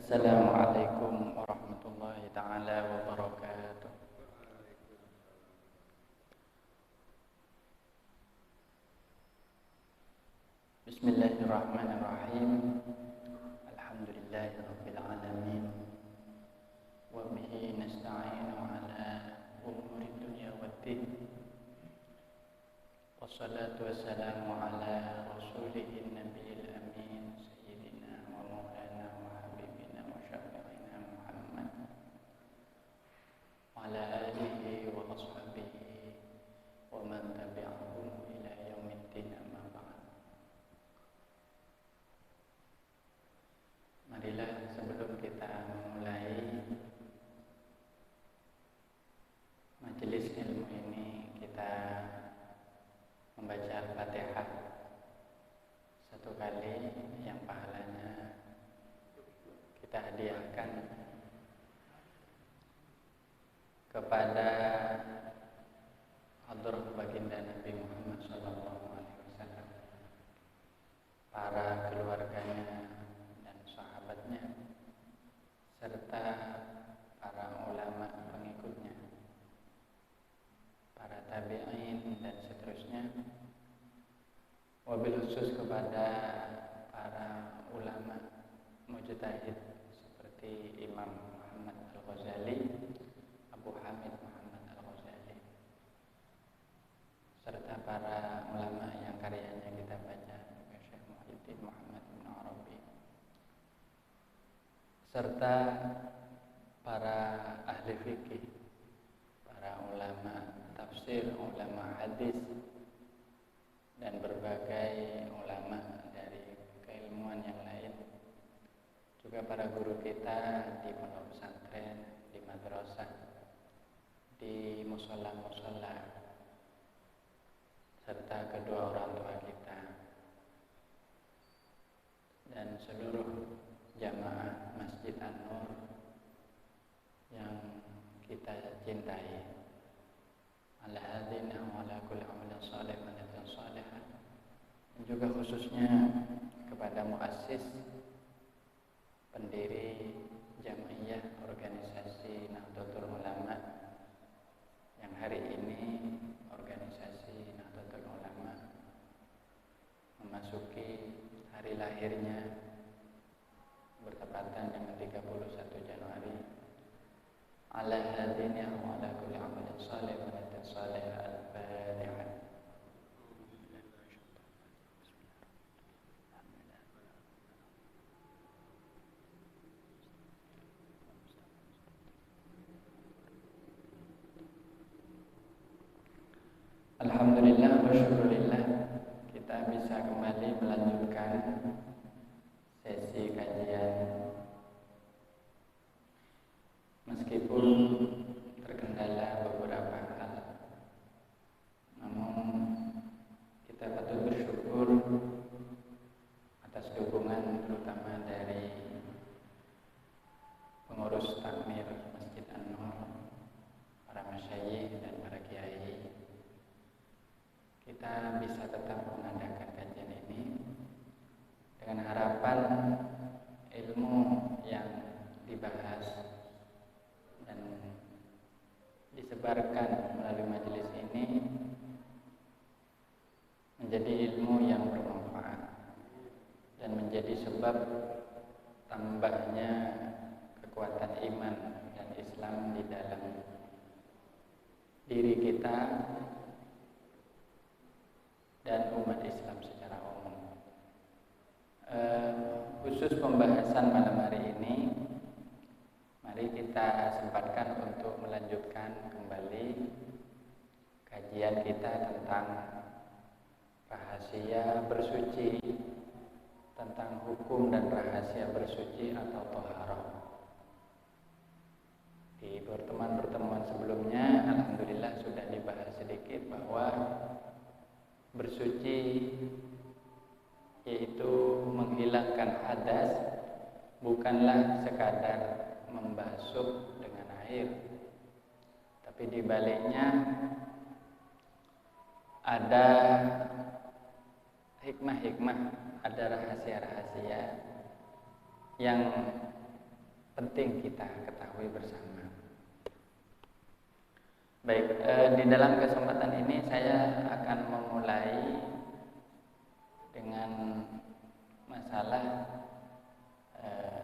Assalamualaikum warahmatullahi ta'ala wabarakatuh. Bismillahirrahmanirrahim. Alhamdulillahi rabbil alamin. Wa bihi nasta'inu ala umuri dunya waddin. Wassalatu wassalamu ala rasulihin nabiyil amin sayyidina wa maulana wa habibina wa syafi'ina Muhammad wa ala alihi wa ashabihi wa man tabi'ahum ila yaumiddin, amma ba'd. Marilah sebelum kita memulai majelis ilmu ini, kita membaca Al-Fatihah satu kali, yang pahalanya kita hadiahkan kepada hadrah baginda Nabi Muhammad SAW, para keluarganya dan sahabatnya, serta para ulama pengikutnya, para tabi'in dan seterusnya. Wabil khusus kepada para ulama mujtahid seperti Imam Muhammad Al-Ghazali, Abu Hamid Muhammad Al-Ghazali, serta para ulama yang karyanya kita baca, Syekh Muhyiddin Muhammad bin Arabi, serta para ahli fikih, para ulama tafsir, ulama hadis, dan berbagai ulama dari keilmuan yang lain, juga para guru kita di pondok pesantren, di madrasah, di mushola-mushola, serta kedua orang tua kita, dan seluruh jamaah Masjid An-Nur yang kita cintai. Ala hadina wa ala kulli amalin salih wa niyatin salihah. Dan juga khususnya kepada muassis, pendiri Jam'iyah Organisasi Nahdlatul Ulama, yang hari ini organisasi Nahdlatul Ulama memasuki hari lahirnya bertepatan dengan 31 Januari. Ala hadina wa ala kulli amalin salih wa niyatin salihah. Al-Fatihah. Alhamdulillah wa syukurillah, kita bisa kembali melanjutkan sesi kajian meskipun terkendala beberapa hal, namun kita patut bersyukur atas dukungan terutama dari pengurus takmir Masjid An-Nur, para masyayikh dan para kiai. Kita bisa tetap mengadakan kajian ini dengan harapan ilmu yang dibahas dan disebarkan melalui majelis ini menjadi ilmu yang bermanfaat dan menjadi sebab tambahnya kekuatan iman dan Islam di dalam diri kita dan umat Islam secara umum. Khusus pembahasan malam hari ini, mari kita sempatkan untuk melanjutkan kembali kajian kita tentang rahasia bersuci, tentang hukum dan rahasia bersuci atau thaharah. Di pertemuan-pertemuan sebelumnya, alhamdulillah sudah dibahas sedikit bahwa bersuci yaitu menghilangkan hadas bukanlah sekadar membasuh dengan air, tapi di baliknya ada hikmah-hikmah, ada rahasia-rahasia yang penting kita ketahui bersama. Baik, di dalam kesempatan ini saya akan memulai dengan masalah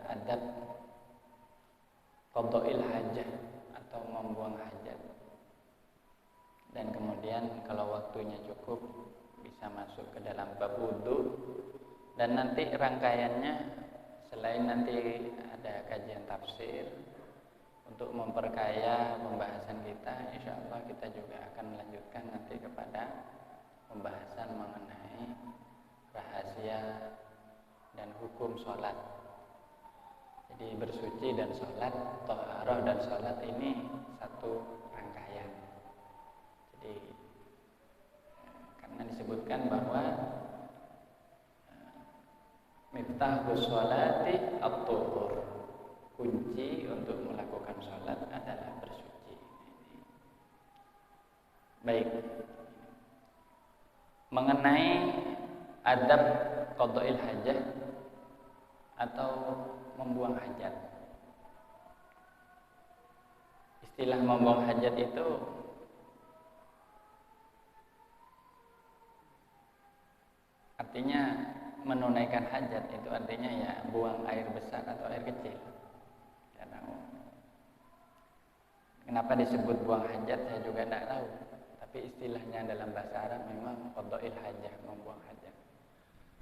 adab qadha'il hajah atau membuang hajat. Dan kemudian kalau waktunya cukup bisa masuk ke dalam bab wudu, dan nanti rangkaiannya selain nanti ada kajian tafsir untuk memperkaya pembahasan kita, insya Allah kita juga akan melanjutkan nanti kepada pembahasan mengenai rahasia dan hukum sholat. Jadi bersuci dan sholat, thaharah dan sholat ini satu rangkaian. Jadi karena disebutkan bahwa miftahus sholati at-tuhur, kunci untuk melakukan sholat adalah bersuci. Baik, mengenai adab qadha'il hajah atau membuang hajat. Istilah membuang hajat itu artinya menunaikan hajat, itu artinya ya buang air besar atau air kecil. Tidak tahu. Kenapa disebut buang hajat saya juga tidak tahu. Tapi istilahnya dalam bahasa Arab memang qadha'il hajah, membuang hajat.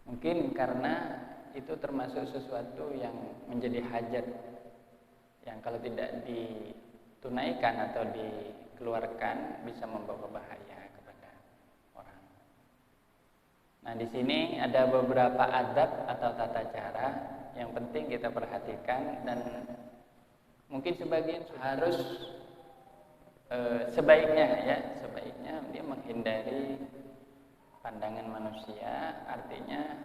Mungkin karena itu termasuk sesuatu yang menjadi hajat yang kalau tidak ditunaikan atau dikeluarkan bisa membawa bahaya kepada orang. Nah, di sini ada beberapa adab atau tata cara yang penting kita perhatikan, dan mungkin sebagian harus sebaiknya dia menghindari pandangan manusia, artinya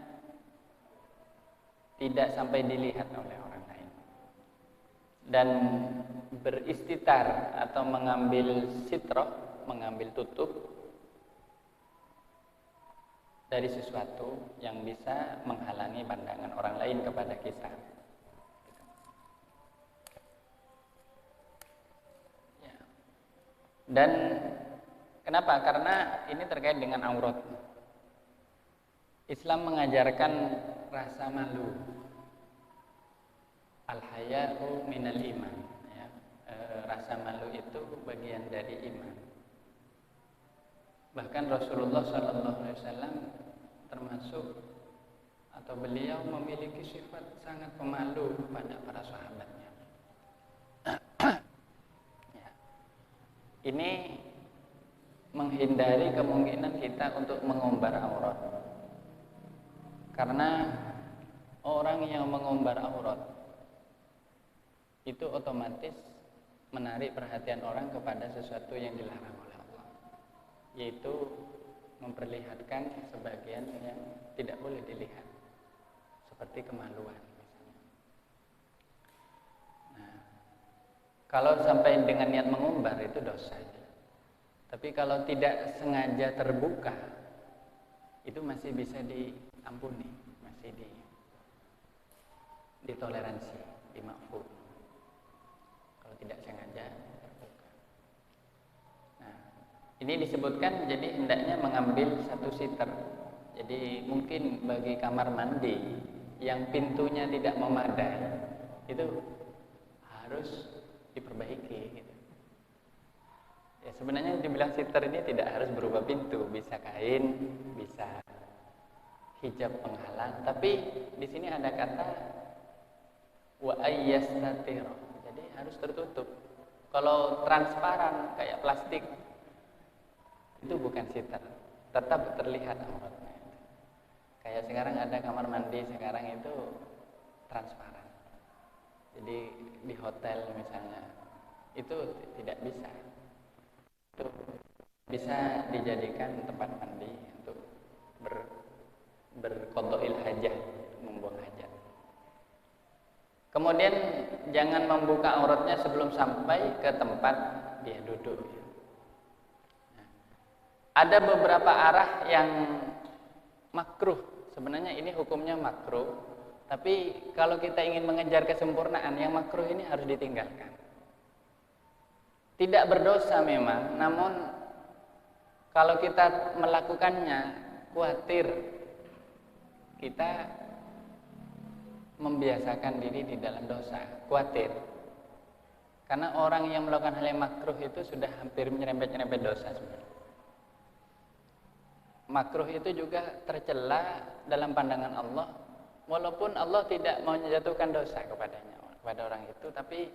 tidak sampai dilihat oleh orang lain, dan beristitar atau mengambil sitroh, mengambil tutup dari sesuatu yang bisa menghalangi pandangan orang lain kepada kita. Ya. Dan kenapa? Karena ini terkait dengan aurat. Islam mengajarkan rasa malu. Al-haya'u minal iman. Ya. Rasa malu itu bagian dari iman. Bahkan Rasulullah SAW termasuk atau beliau memiliki sifat sangat pemalu pada para sahabatnya. Ya. Ini menghindari kemungkinan kita untuk mengumbar aurat. Karena orang yang mengumbar aurat itu otomatis menarik perhatian orang kepada sesuatu yang dilarang oleh Allah, yaitu memperlihatkan sebagian yang tidak boleh dilihat, seperti kemaluan misalnya. Nah, kalau sampai dengan niat mengumbar itu dosa. Tapi kalau tidak sengaja terbuka, itu masih bisa diampuni, masih ditoleransi, dimaafkan. Kalau tidak sengaja terbuka. Nah, ini disebutkan jadi hendaknya mengambil satu siter. Jadi mungkin bagi kamar mandi yang pintunya tidak memadai, itu harus diperbaiki gitu. Ya, sebenarnya dibilang siter ini tidak harus berupa pintu, bisa kain, bisa hijab penghalang, tapi di sini ada kata wa ayyastatir. Jadi harus tertutup. Kalau transparan kayak plastik itu bukan siter, tetap terlihat auratnya. Kayak sekarang ada kamar mandi sekarang itu transparan. Jadi di hotel misalnya itu tidak bisa. Itu bisa dijadikan tempat mandi untuk berqadha'il hajah, membuang hajat. Kemudian jangan membuka auratnya sebelum sampai ke tempat dia duduk. Nah, ada beberapa arah yang makruh. Sebenarnya ini hukumnya makruh, Tapi kalau kita ingin mengejar kesempurnaan, yang makruh ini harus ditinggalkan. Tidak berdosa memang, namun kalau kita melakukannya, khawatir kita membiasakan diri di dalam dosa. Khawatir. Karena orang yang melakukan hal yang makruh itu sudah hampir menyerempet-nyerempet dosa sebenarnya. Makruh itu juga tercela dalam pandangan Allah, walaupun Allah tidak mau menjatuhkan dosa kepada orang itu, tapi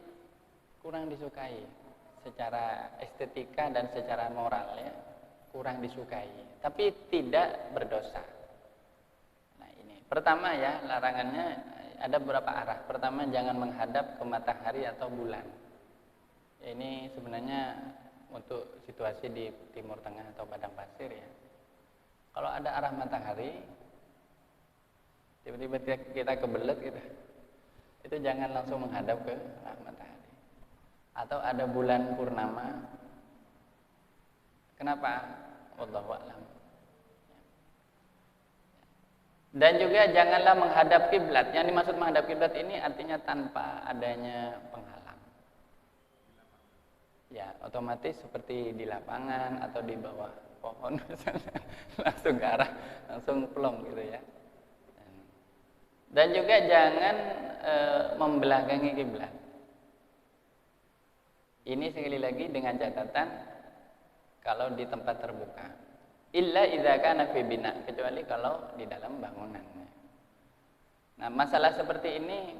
kurang disukai secara estetika dan secara moral, ya, kurang disukai, tapi tidak berdosa. Nah ini pertama ya, larangannya ada beberapa arah. Pertama, jangan menghadap ke matahari atau bulan. Ini sebenarnya untuk situasi di Timur Tengah atau padang pasir, ya. Kalau ada arah matahari, tiba-tiba kita kebelet gitu, itu jangan langsung menghadap ke arah matahari. Atau ada bulan purnama, kenapa? Wallahu a'lam. Dan juga janganlah menghadap kiblat. Yang dimaksud menghadap kiblat ini artinya tanpa adanya penghalang. Ya, otomatis seperti di lapangan atau di bawah pohon misalnya, langsung ke arah, langsung plong gitu ya. Dan juga jangan membelakangi kiblat. Ini sekali lagi dengan catatan kalau di tempat terbuka. Illa idza kana fi bina, kecuali kalau di dalam bangunan. Nah, masalah seperti ini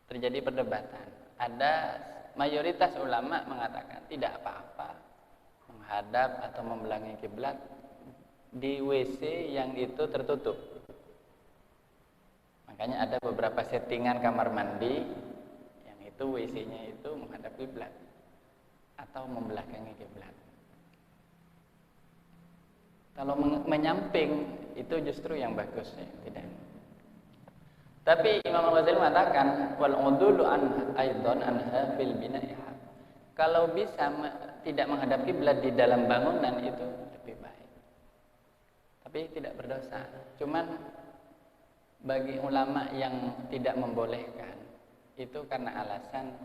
terjadi perdebatan. Ada mayoritas ulama mengatakan tidak apa-apa menghadap atau membelakangi kiblat di WC yang itu tertutup. Makanya ada beberapa settingan kamar mandi yang itu WC-nya itu menghadap kiblat atau membelakangi kiblat. Kalau menyamping itu justru yang bagus, ya, tidak. Tapi Imam Al-Ghazali mengatakan wal udulu an aidan anha fil bina'iha. Kalau bisa tidak menghadap kiblat di dalam bangunan itu lebih baik. Tapi tidak berdosa. Cuman bagi ulama yang tidak membolehkan itu karena alasan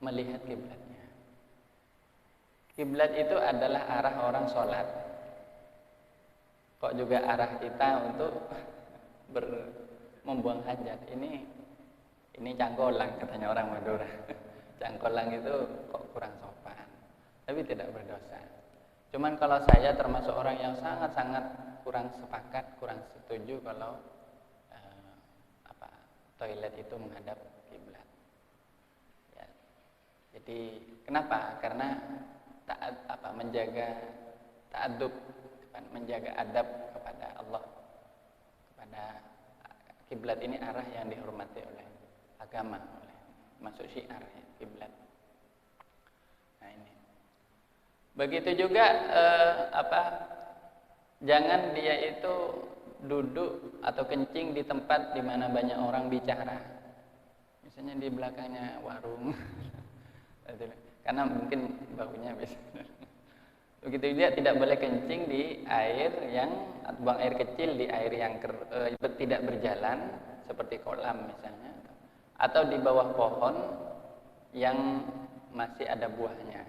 melihat kiblatnya. Kiblat itu adalah arah orang sholat. Kok juga arah kita untuk membuang hajat. Ini cangkolang katanya orang Madura. Cangkolang itu kok kurang sopan, tapi tidak berdosa. Cuman kalau saya termasuk orang yang sangat-sangat kurang sepakat, kurang setuju kalau toilet itu menghadap kiblat. Ya. Jadi kenapa? Karena menjaga ta'adub, menjaga adab kepada Allah, kepada kiblat ini arah yang dihormati oleh agama, oleh masuk syiar ya, kiblat. Nah ini. Begitu juga jangan dia itu duduk atau kencing di tempat di mana banyak orang bicara. Misalnya di belakangnya warung. Karena mungkin baunya bisa. Begitu dia tidak boleh kencing di air yang buang air kecil di air yang tidak berjalan seperti kolam misalnya, atau di bawah pohon yang masih ada buahnya.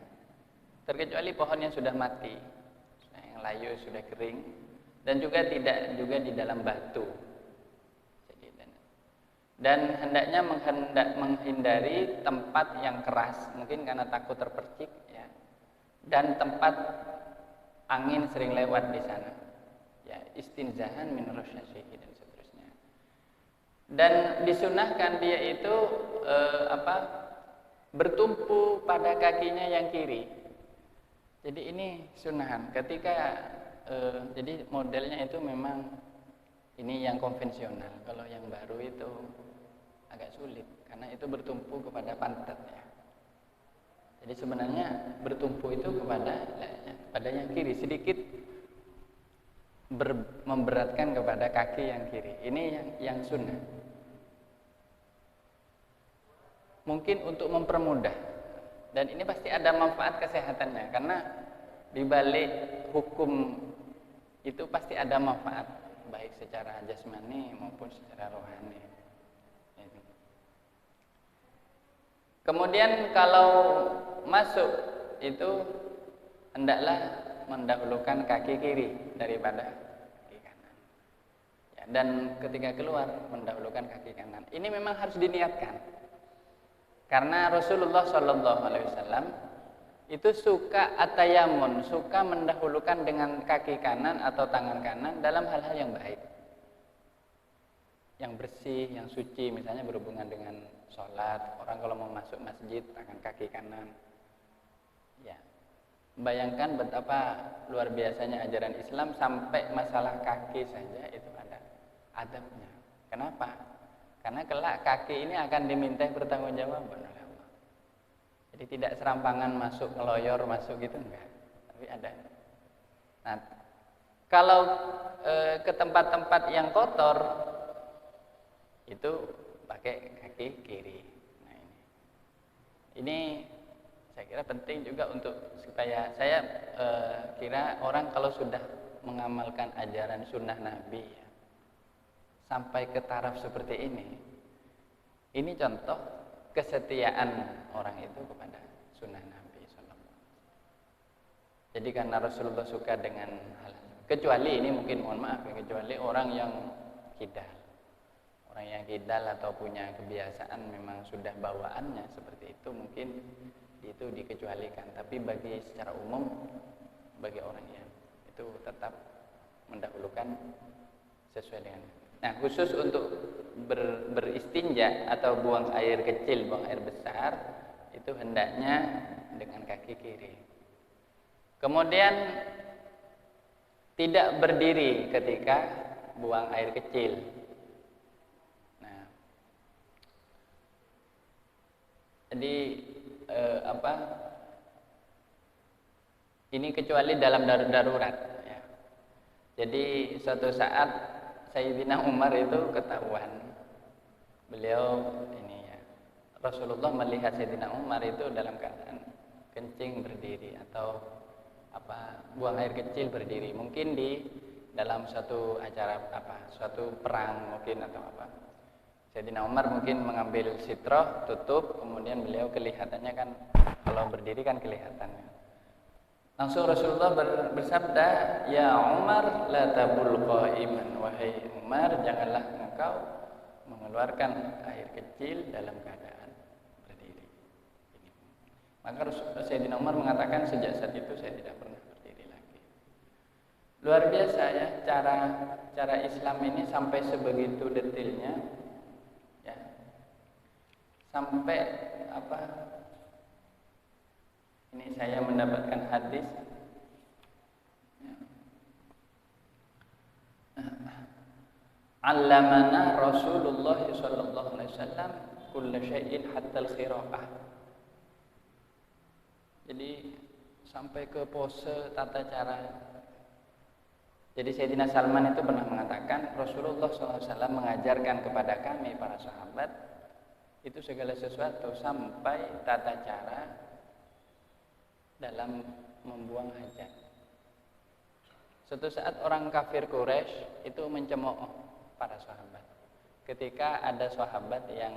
Terkecuali pohon yang sudah mati, yang layu sudah kering, dan juga tidak juga di dalam batu. Dan hendaknya menghindari tempat yang keras, mungkin karena takut terpercik, ya. Dan tempat angin sering lewat di sana, ya, istinzahan min rasyasihi dan seterusnya. Dan disunahkan dia itu bertumpu pada kakinya yang kiri. Jadi ini sunahan. Ketika jadi modelnya itu memang ini yang konvensional. Kalau yang baru itu agak sulit karena itu bertumpu kepada pantat, ya. Jadi sebenarnya bertumpu itu kepada yang kiri, sedikit memberatkan kepada kaki yang kiri. Ini yang sunnah. Mungkin untuk mempermudah, dan ini pasti ada manfaat kesehatannya karena di balik hukum itu pasti ada manfaat, baik secara jasmani maupun secara rohani. Kemudian kalau masuk itu hendaklah mendahulukan kaki kiri daripada kaki kanan. Ya, dan ketika keluar mendahulukan kaki kanan. Ini memang harus diniatkan. Karena Rasulullah SAW itu suka atayamun, suka mendahulukan dengan kaki kanan atau tangan kanan dalam hal-hal yang baik, yang bersih, yang suci, misalnya berhubungan dengan sholat. Orang kalau mau masuk masjid tangan kaki kanan. Ya, bayangkan betapa luar biasanya ajaran Islam sampai masalah kaki saja itu ada adabnya. Kenapa? Karena kelak kaki ini akan diminta pertanggungjawaban oleh Allah. Jadi tidak serampangan masuk ngeloyor masuk gitu enggak, tapi ada. Nah, kalau ke tempat-tempat yang kotor itu pakai kaki kiri. Nah, ini saya kira penting juga untuk supaya saya kira orang kalau sudah mengamalkan ajaran sunnah Nabi ya, sampai ke taraf seperti ini contoh kesetiaan orang itu kepada sunnah Nabi SAW. Jadi karena Rasulullah suka dengan hal, kecuali ini mungkin mohon maaf ya, kecuali orang yang kidal. Orang yang kidal atau punya kebiasaan memang sudah bawaannya seperti itu, mungkin itu dikecualikan. Tapi bagi secara umum, bagi orang yang itu tetap mendahulukan sesuai dengan. Nah, khusus untuk beristinja atau buang air kecil, buang air besar, itu hendaknya dengan kaki kiri. Kemudian tidak berdiri ketika buang air kecil. Nah, jadi ini kecuali dalam darurat ya. Jadi suatu saat Sayyidina Umar itu ketahuan, beliau ini ya, Rasulullah melihat Sayyidina Umar itu dalam keadaan kencing berdiri atau buang air kecil berdiri, mungkin di dalam suatu acara suatu perang mungkin atau apa. Sayyidina Umar mungkin mengambil sitroh, tutup, kemudian beliau kelihatannya kan kalau berdiri kan kelihatannya. Langsung Rasulullah bersabda, "Ya Umar, la tabul qa'iman." Wahai Umar, janganlah engkau mengeluarkan air kecil dalam keadaan berdiri. Maka Sayyidina Umar mengatakan, sejak saat itu saya tidak pernah berdiri lagi. Luar biasa ya, cara Islam ini sampai sebegitu detailnya. Ya. Sampai ini saya mendapatkan hadis Allamana Rasulullah sallallahu alaihi wasallam kulla syai'in hatta al-khiraqah. Jadi sampai ke pose, tata cara. Jadi Sayyidina Salman itu pernah mengatakan Rasulullah SAW mengajarkan kepada kami para sahabat itu segala sesuatu sampai tata cara dalam membuang hajat. Suatu saat orang kafir Quraisy itu mencemooh para sahabat. Ketika ada sahabat yang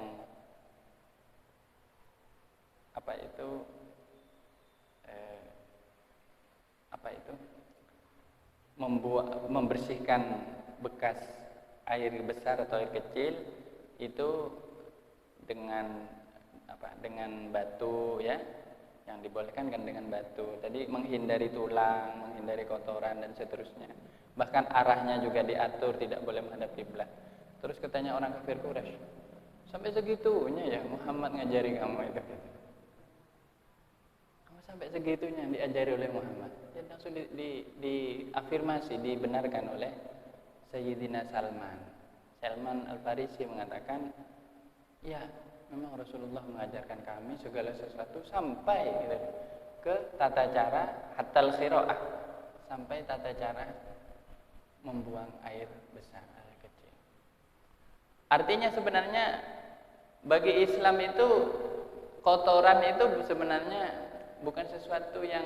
membersihkan bekas air besar atau air kecil itu dengan batu ya. Yang dibolehkan kan dengan batu. Tadi menghindari tulang, menghindari kotoran dan seterusnya. Bahkan arahnya juga diatur, tidak boleh menghadap kiblat. Terus katanya orang kafir Quraisy, sampai segitunya ya Muhammad ngajari kamu itu. Kamu sampai segitunya diajari oleh Muhammad. Ya langsung diafirmasi, dibenarkan oleh Sayyidina Salman. Salman Al-Farisi mengatakan, ya memang Rasulullah mengajarkan kami segala sesuatu sampai ke tata cara hatal khira'ah, sampai tata cara membuang air besar, air kecil. Artinya sebenarnya bagi Islam itu kotoran itu sebenarnya bukan sesuatu yang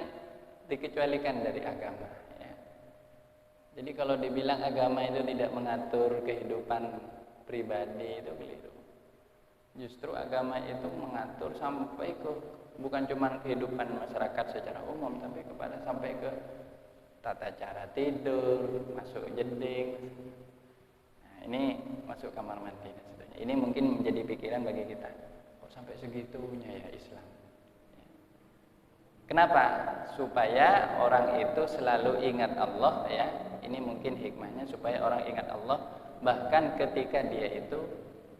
dikecualikan dari agama ya. Jadi kalau dibilang agama itu tidak mengatur kehidupan pribadi itu keliru. Justru agama itu mengatur sampai ke bukan cuma kehidupan masyarakat secara umum, tapi kepada sampai ke tata cara tidur, masuk jeding. Nah, ini masuk kamar mandi dan sebagainya. Ini mungkin menjadi pikiran bagi kita. Kok sampai segitunya ya Islam? Kenapa? Supaya orang itu selalu ingat Allah ya. Ini mungkin hikmahnya supaya orang ingat Allah bahkan ketika dia itu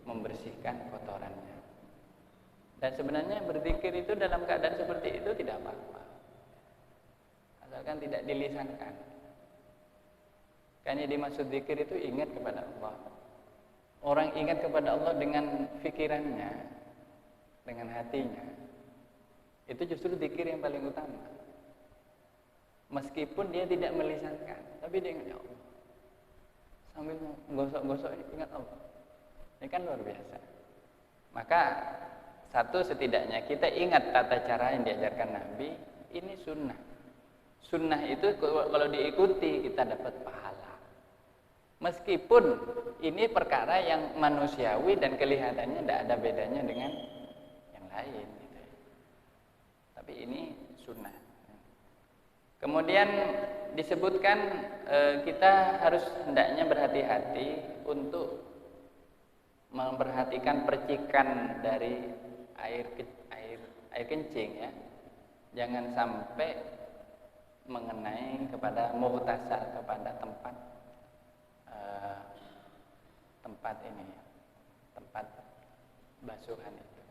membersihkan kotorannya. Dan sebenarnya berzikir itu dalam keadaan seperti itu tidak apa-apa. Asalkan tidak dilisankan. Kan yang dimaksud zikir itu ingat kepada Allah. Orang ingat kepada Allah dengan pikirannya, dengan hatinya. Itu justru zikir yang paling utama. Meskipun dia tidak melisankan, tapi dia ingat ya Allah. Sambil gosok-gosok ingat Allah. Ini kan luar biasa. Maka satu, setidaknya kita ingat tata cara yang diajarkan Nabi. Ini sunnah. Sunnah itu kalau diikuti kita dapat pahala. Meskipun ini perkara yang manusiawi dan kelihatannya tidak ada bedanya dengan yang lain gitu. Tapi ini sunnah. Kemudian disebutkan kita harus hendaknya berhati-hati untuk memperhatikan percikan dari air kencing ya. Jangan sampai mengenai kepada mughtasal, kepada tempat tempat basuhan itu.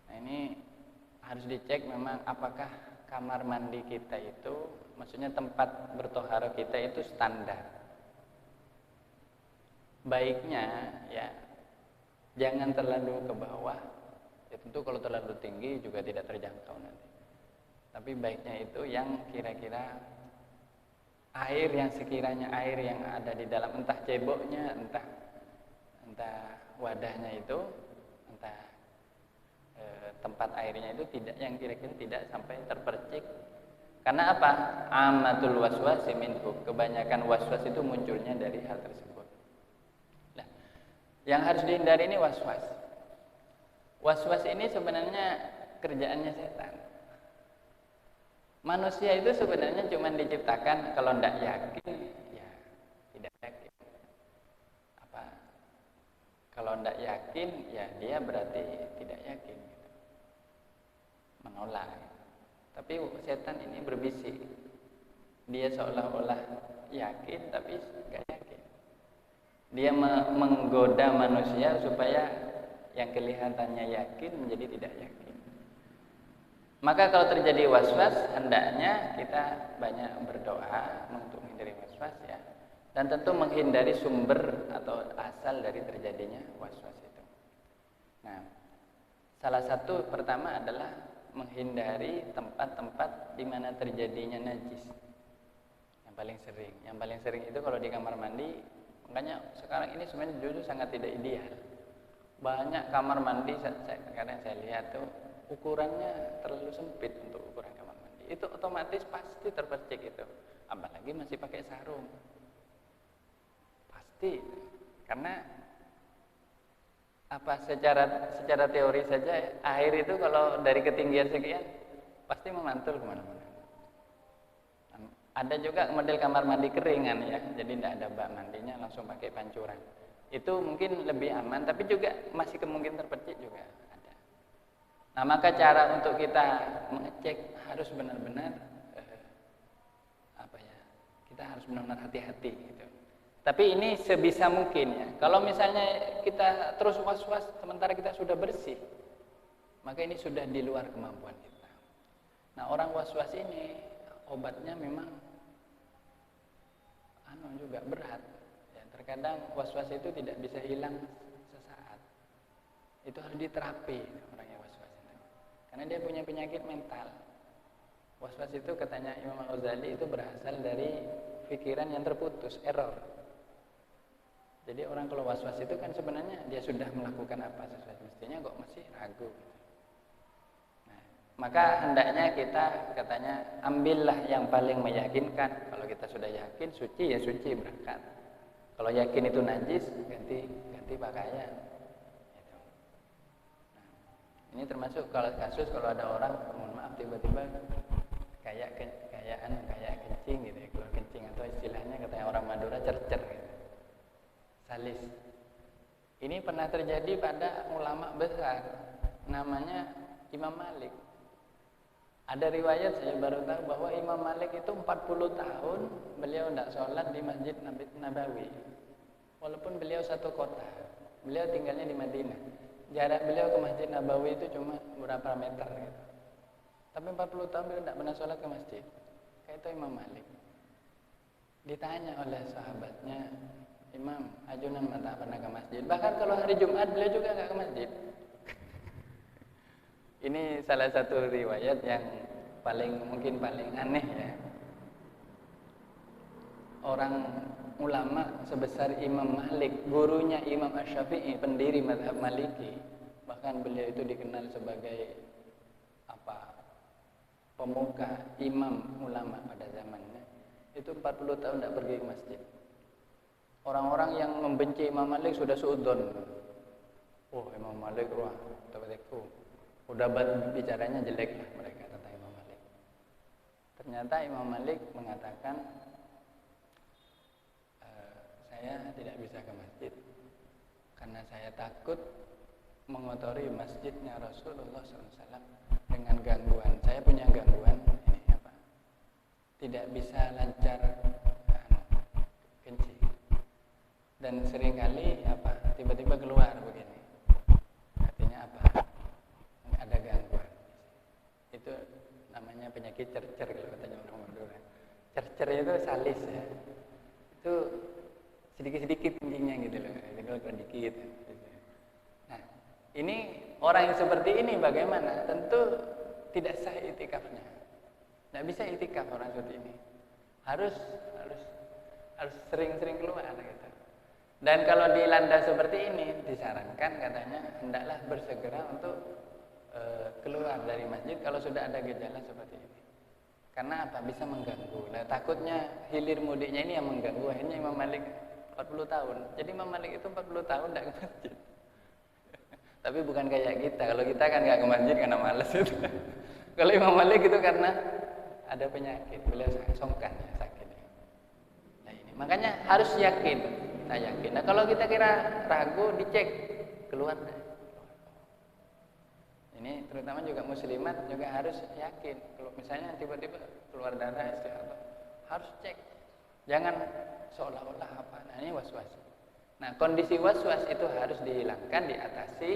Nah, ini harus dicek memang apakah kamar mandi kita itu, maksudnya tempat bertohara kita itu standar. Baiknya ya jangan terlalu ke bawah. Ya tentu kalau terlalu tinggi juga tidak terjangkau nanti. Tapi baiknya itu yang kira-kira air yang sekiranya air yang ada di dalam entah ceboknya, entah wadahnya itu, entah tempat airnya itu tidak yang kira-kira tidak sampai terpercik. Karena apa? Amatul waswas minhu. Kebanyakan waswas itu munculnya dari hal tersebut. Nah, yang harus dihindari ini waswas. Waswas ini sebenarnya kerjaannya setan. Manusia itu sebenarnya cuma diciptakan kalau tidak yakin, ya tidak yakin. Apa? Kalau tidak yakin, ya dia berarti tidak yakin. Gitu. Menolak. Tapi setan ini berbisik. Dia seolah-olah yakin, tapi nggak yakin. Dia menggoda manusia supaya yang kelihatannya yakin menjadi tidak yakin. Maka kalau terjadi waswas, hendaknya kita banyak berdoa untuk menghindari waswas ya. Dan tentu menghindari sumber atau asal dari terjadinya waswas itu. Nah, salah satu pertama adalah menghindari tempat-tempat di mana terjadinya najis. Yang paling sering itu kalau di kamar mandi. Makanya sekarang ini sebenarnya justru sangat tidak ideal. Banyak kamar mandi kadang saya lihat tuh ukurannya terlalu sempit untuk ukuran kamar mandi. Itu otomatis pasti terpercik itu. Apalagi masih pakai sarung. Pasti. Karena apa secara teori saja air itu kalau dari ketinggian sekian pasti memantul kemana-mana. Ada juga model kamar mandi keringan ya. Jadi tidak ada bak mandinya, langsung pakai pancuran. Itu mungkin lebih aman, tapi juga masih kemungkinan terpercik juga. Nah, maka cara untuk kita mengecek harus benar-benar kita harus benar-benar hati-hati gitu. Tapi ini sebisa mungkin ya. Kalau misalnya kita terus was-was sementara kita sudah bersih, maka ini sudah di luar kemampuan kita. Nah, orang was-was ini obatnya memang juga berat. Ya, terkadang was-was itu tidak bisa hilang sesaat. Itu harus diterapi orang yang was-was. Karena dia punya penyakit mental. Was-was itu katanya Imam Al-Ghazali itu berasal dari pikiran yang terputus, error. Jadi orang kalau was-was itu kan sebenarnya dia sudah melakukan apa sesuatu mestinya kok masih ragu. Nah, Maka hendaknya kita katanya ambillah yang paling meyakinkan. Kalau kita sudah yakin suci ya suci, berangkat. Kalau yakin itu najis, ganti pakaian. Gitu. Nah, ini termasuk kalau kasus kalau ada orang, mohon maaf tiba-tiba kayak kencing gitu ya, keluar kencing, atau istilahnya katanya orang Madura cercer gitu. Salis. Ini pernah terjadi pada ulama besar namanya Imam Malik. Ada riwayat saya baru tahu bahwa Imam Malik itu 40 tahun beliau tidak sholat di Masjid Nabawi. Walaupun beliau satu kota, beliau tinggalnya di Madinah. Jarak beliau ke Masjid Nabawi itu cuma berapa meter gitu. Tapi 40 tahun beliau tidak pernah sholat ke masjid. Kayak itu Imam Malik. Ditanya oleh sahabatnya, Imam, ajunan tak pernah ke masjid. Bahkan kalau hari Jumat beliau juga nggak ke masjid. Ini salah satu riwayat yang mungkin paling aneh ya. Orang ulama sebesar Imam Malik, gurunya Imam Asy-Syafi'i, pendiri mazhab Maliki, bahkan beliau itu dikenal sebagai pemuka, imam ulama pada zamannya. Itu 40 tahun tidak pergi ke masjid. Orang-orang yang membenci Imam Malik sudah suudzon. Oh, Imam Malik udah bicaranya jelek lah mereka tentang Imam Malik. Ternyata Imam Malik mengatakan, saya tidak bisa ke masjid karena saya takut mengotori masjidnya Rasulullah SAW dengan gangguan. Saya punya gangguan ini tidak bisa lancar kencing, dan seringkali tiba-tiba keluar begini. Artinya ada gangguan. Itu namanya penyakit cercer kalau katanya orang Madura. Cercer itu salis ya. Itu sedikit-sedikit kencingnya gitu loh, kalau dikit. Nah, ini orang yang seperti ini bagaimana? Tentu tidak sah itikafnya. Tidak bisa itikaf orang seperti ini. Harus sering-sering keluar gitu. Dan kalau dilanda seperti ini, disarankan katanya hendaklah bersegera untuk keluar dari masjid kalau sudah ada gejala seperti ini. Karena bisa mengganggu. Nah, takutnya hilir mudiknya ini yang mengganggu. Akhirnya Imam Malik 40 tahun. Jadi Imam Malik itu 40 tahun tidak ke masjid. Tapi bukan kayak kita. Kalau kita kan nggak ke masjid karena malas itu. Kalau Imam Malik itu karena ada penyakit. Beliau songkan ya, sakit. Nah, ini makanya harus yakin. Kita yakin. Nah, kalau kita kira ragu, dicek keluar. Ini terutama juga muslimat juga harus yakin. Kalau misalnya tiba-tiba keluar darah istihadah, harus cek. Jangan seolah-olah nah ini was-was. Nah, kondisi was-was itu harus dihilangkan, diatasi.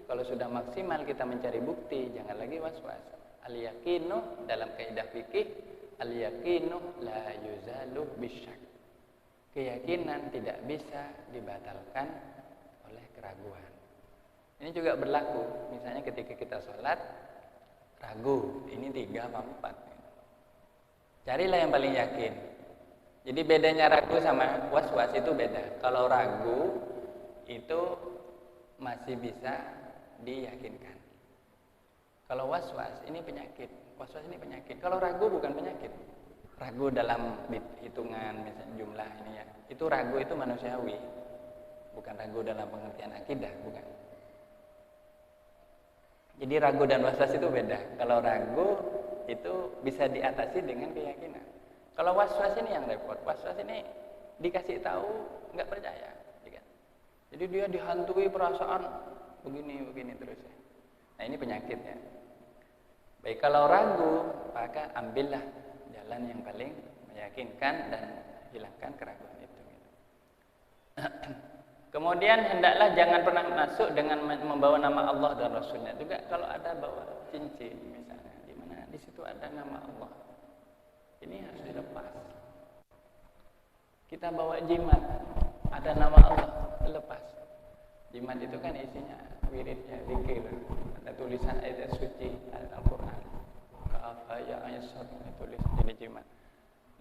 Kalau sudah maksimal kita mencari bukti, jangan lagi was-was. Al-yaqinu dalam kaidah fikih, al-yaqinu la yuzalu bisyak. Keyakinan tidak bisa dibatalkan oleh keraguan. Ini juga berlaku, misalnya ketika kita sholat ragu, ini 3 apa 4. Carilah yang paling yakin. Jadi bedanya ragu sama was-was itu beda. Kalau ragu itu masih bisa diyakinkan. Kalau was-was ini penyakit. Was-was ini penyakit. Kalau ragu bukan penyakit. Ragu dalam hitungan misalnya jumlah ini ya. Itu ragu itu manusiawi. Bukan ragu dalam pengertian akidah, bukan. Jadi ragu dan was-was itu beda. Kalau ragu itu bisa diatasi dengan keyakinan. Kalau was-was ini yang repot. Was-was ini dikasih tahu nggak percaya. Jadi dia dihantui perasaan begini terus ya. Nah, ini penyakit ya. Baik, kalau ragu, maka ambillah jalan yang paling meyakinkan dan hilangkan keraguan itu. Kemudian hendaklah jangan pernah masuk dengan membawa nama Allah dan Rasulnya. Juga kalau ada bawa cincin misalnya, di mana di situ ada nama Allah, ini harus dilepas. Kita bawa jimat, ada nama Allah, lepas. Jimat itu kan isinya wiridnya, zikir, ada tulisan ayat suci, ayat Al-Quran, ya ayat suci, tulis ini jimat,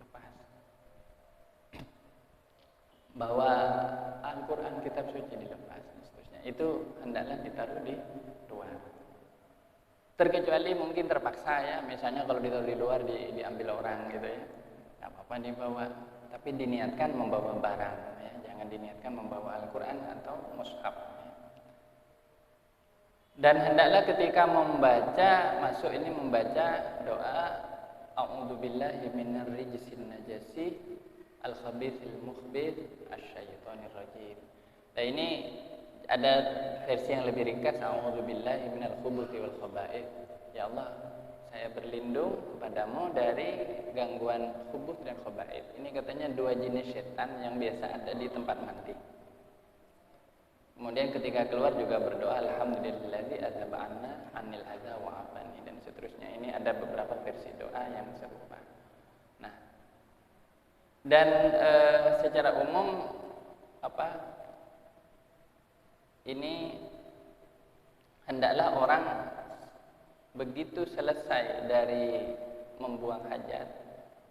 lepas. Bawa Al-Quran, kitab suci dilepas, seterusnya. Itu hendaklah ditaruh di luar. Terkecuali mungkin terpaksa ya, misalnya kalau ditaruh di luar diambil orang gitu ya, nggak apa-apa dibawa. Tapi diniatkan membawa barang ya, jangan diniatkan membawa Al-Quran atau mushaf. Dan hendaklah ketika membaca, masuk ini membaca doa A'udzubillahi minar rijzin najasi al-khabithil mukhbith asyaitonir rajim. Nah ini ada versi yang lebih ringkas, A'udzubillahi minal khubuthi wal khaba'ith. Ya Allah, saya berlindung kepadamu dari gangguan khubuth dan khaba'ith. Ini katanya dua jenis setan yang biasa ada di tempat mandi. Kemudian ketika keluar juga berdoa alhamdulillazi adzaba 'anil adza wa 'afani dan seterusnya. Ini ada beberapa versi doa yang serupa. Nah, dan secara umum ini hendaklah orang begitu selesai dari membuang hajat,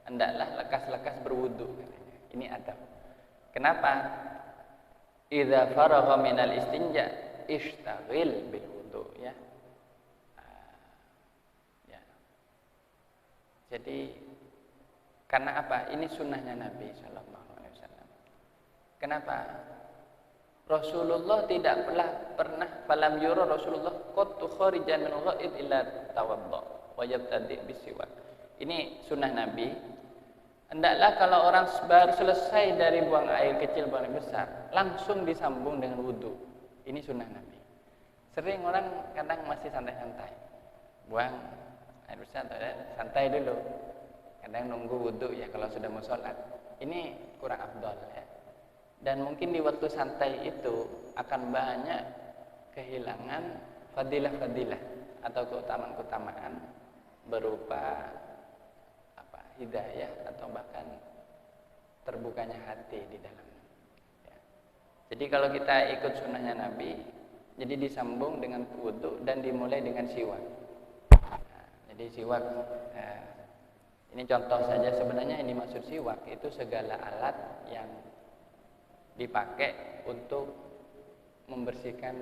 hendaklah lekas-lekas berwudu. Ini adab. Kenapa? Idza faragha minal istinja ishtaghil bil wudu ya. Ya. Jadi karena apa? Ini sunnahnya Nabi sallallahu alaihi wasallam. Kenapa? Rasulullah tidak pernah falam yura Rasulullah qattu kharijan min ghaid illa tawadda wa yabtadi bisiwak. Ini sunnah Nabi. Hendaklah kalau orang baru selesai dari buang air kecil, buang air besar, langsung disambung dengan wudu. Ini sunnah Nabi. Sering orang kadang masih santai-santai, buang air besar, santai dulu. Kadang nunggu wudu ya kalau sudah mau sholat. Ini kurang afdal ya. Dan mungkin di waktu santai itu akan banyak kehilangan fadilah-fadilah atau keutamaan-keutamaan berupa hidayah atau bahkan terbukanya hati di dalamnya. Ya. Jadi kalau kita ikut sunnahnya Nabi, jadi disambung dengan wudu dan dimulai dengan siwak. Nah, jadi siwak, ini contoh saja sebenarnya ini maksud siwak itu segala alat yang dipakai untuk membersihkan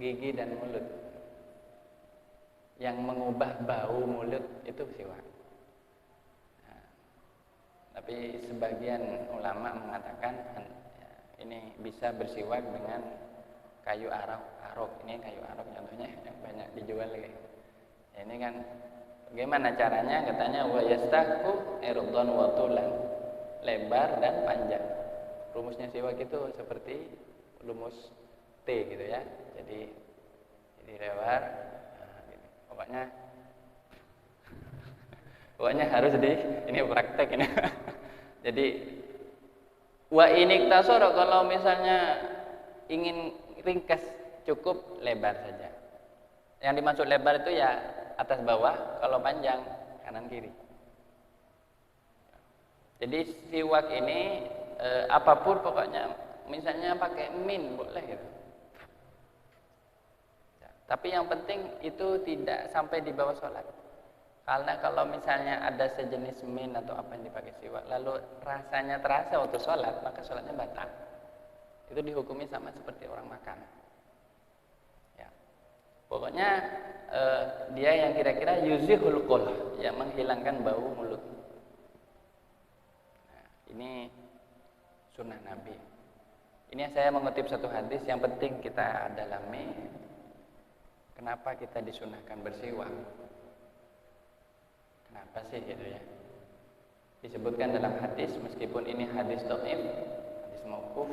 gigi dan mulut. Yang mengubah bau mulut itu siwak. Tapi sebagian ulama mengatakan ini bisa bersiwak dengan kayu arok. Ini kayu arok contohnya yang banyak dijual ya. Ini kan bagaimana caranya? Katanya wa yastaku irdan wa tulan, lebar dan panjang. Rumusnya siwak itu seperti rumus T gitu ya. Jadi lebar, gitu. Pokoknya harus ini praktek ini. Jadi wa iniktasara kalau misalnya ingin ringkas cukup lebar saja. Yang dimaksud lebar itu ya atas bawah, kalau panjang kanan kiri. Jadi siwak ini apapun pokoknya, misalnya pakai min boleh gitu. Tapi yang penting itu tidak sampai di bawah sholat. Karena kalau misalnya ada sejenis min atau apa yang dipakai siwak, lalu rasanya terasa waktu sholat, maka sholatnya batal. Itu dihukumi sama seperti orang makan. Ya. Pokoknya dia yang kira-kira yuzihul qul, ya menghilangkan bau mulut. Nah, ini sunnah Nabi. Ini saya mengutip satu hadis yang penting kita dalami. Kenapa kita disunahkan bersiwak? Kenapa sih gitu ya? Disebutkan dalam hadis, meskipun ini hadis dhaif, hadis mauquf,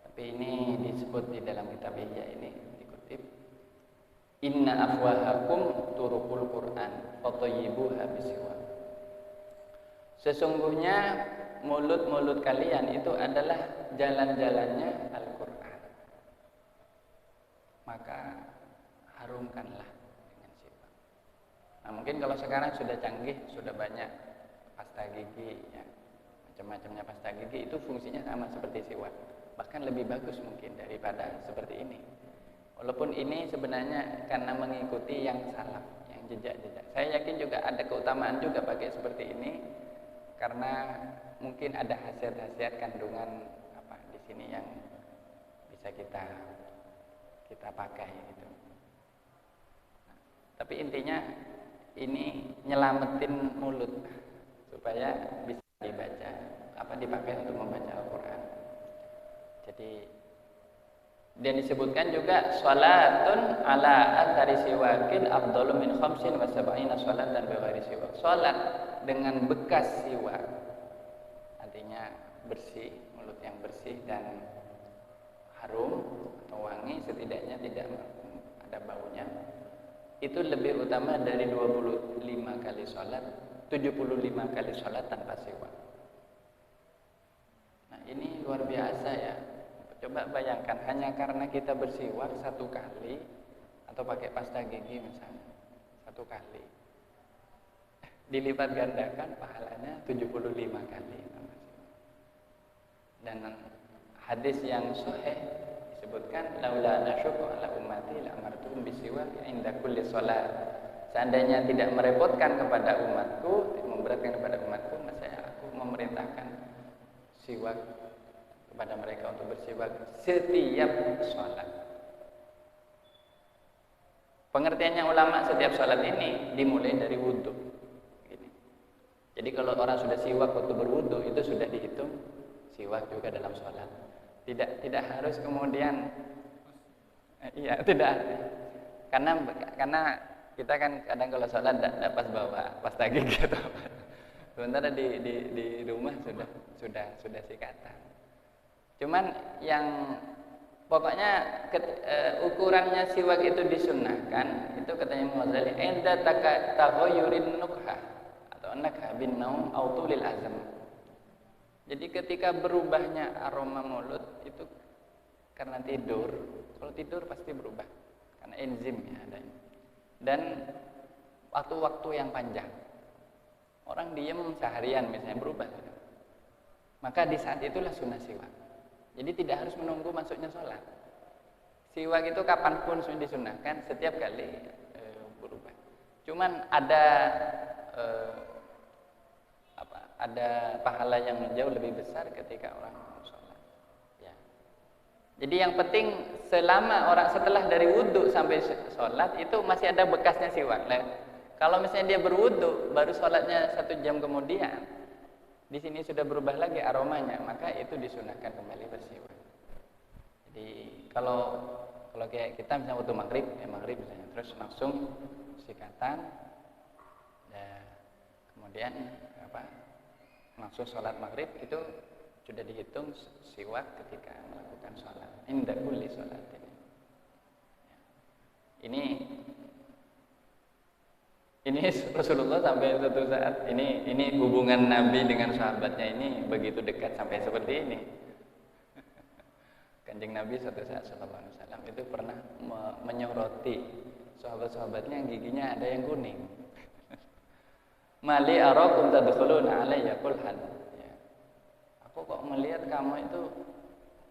tapi ini disebut di dalam kitab Ihya ini dikutip. Inna afwahakum turuqul Qur'an fatayyibuha bisiwak. Sesungguhnya mulut-mulut kalian itu adalah jalan-jalannya Al-Qur'an. Maka harumkanlah. Nah, mungkin kalau sekarang sudah canggih, sudah banyak pasta gigi, ya, macam-macamnya pasta gigi itu fungsinya sama seperti siwak, bahkan lebih bagus mungkin daripada seperti ini. Walaupun ini sebenarnya karena mengikuti yang salaf, yang jejak-jejak. Saya yakin juga ada keutamaan juga pakai seperti ini, karena mungkin ada khasiat-khasiat kandungan apa di sini yang bisa kita pakai gitu. Tapi intinya ini nyelamatin mulut supaya bisa dibaca, dipakai untuk membaca Al-Qur'an. Jadi dan disebutkan juga salatun ala athari siwakin afdalu min khamsin wa sab'ina salatan bi ghairi siwak. Salat dengan bekas siwak, artinya bersih, mulut yang bersih dan harum atau wangi, setidaknya tidak ada baunya. Itu lebih utama dari 25 kali salat, 75 kali salat tanpa siwak. Nah, ini luar biasa ya. Coba bayangkan, hanya karena kita bersiwak satu kali atau pakai pasta gigi misalnya satu kali, dilipat gandakan pahalanya 75 kali. Dan hadis yang sahih disebutkan, laula nasyuqu ala ummati la amartuhum bisiwak inda kulli shalah. Seandainya tidak merepotkan kepada umatku, memberatkan kepada umatku, maka aku memerintahkan siwak kepada mereka untuk bersiwak setiap sholat. Pengertiannya ulama setiap sholat ini dimulai dari wudhu. Jadi kalau orang sudah siwak waktu berwudhu, itu sudah dihitung siwak juga dalam sholat. Tidak harus kemudian, tidak. Karena kita kan kadang kalau sholat tidak pas bawa pasta gigi atau apa. Sementara di rumah sudah sikatan. Cuman yang pokoknya ukurannya siwak itu disunnahkan, itu katanya Mughazali, inda taghayyurin nukha atau nakha bin naum au tulil azam. Jadi ketika berubahnya aroma mulut itu karena tidur. Kalau tidur pasti berubah karena enzim ya adanya. Dan waktu-waktu yang panjang. Orang diem seharian misalnya berubah. Maka di saat itulah sunnah siwak. Jadi tidak harus menunggu masuknya sholat. Siwak itu kapanpun disunahkan, setiap kali berubah. Cuman ada pahala yang jauh lebih besar ketika orang sholat. Ya. Jadi yang penting selama orang setelah dari wudhu sampai sholat itu masih ada bekasnya siwak. Nah, kalau misalnya dia berwudhu baru sholatnya 1 jam kemudian, di sini sudah berubah lagi aromanya, maka itu disunahkan kembali bersiwak. Jadi kalau kayak kita misalnya waktu maghrib misalnya, terus langsung sikatan, dan kemudian langsung sholat maghrib, itu sudah dihitung siwak ketika melakukan sholat. Inda kulli sholat ini Rasulullah sampai suatu saat ini hubungan Nabi dengan sahabatnya ini begitu dekat sampai seperti ini. Kanjeng Nabi suatu saat sallallahu alaihi wasallam itu pernah menyoroti sahabat-sahabatnya yang giginya ada yang kuning. Mali arakum tadkhuluna alayya qulhan. Ya. Aku kok melihat kamu itu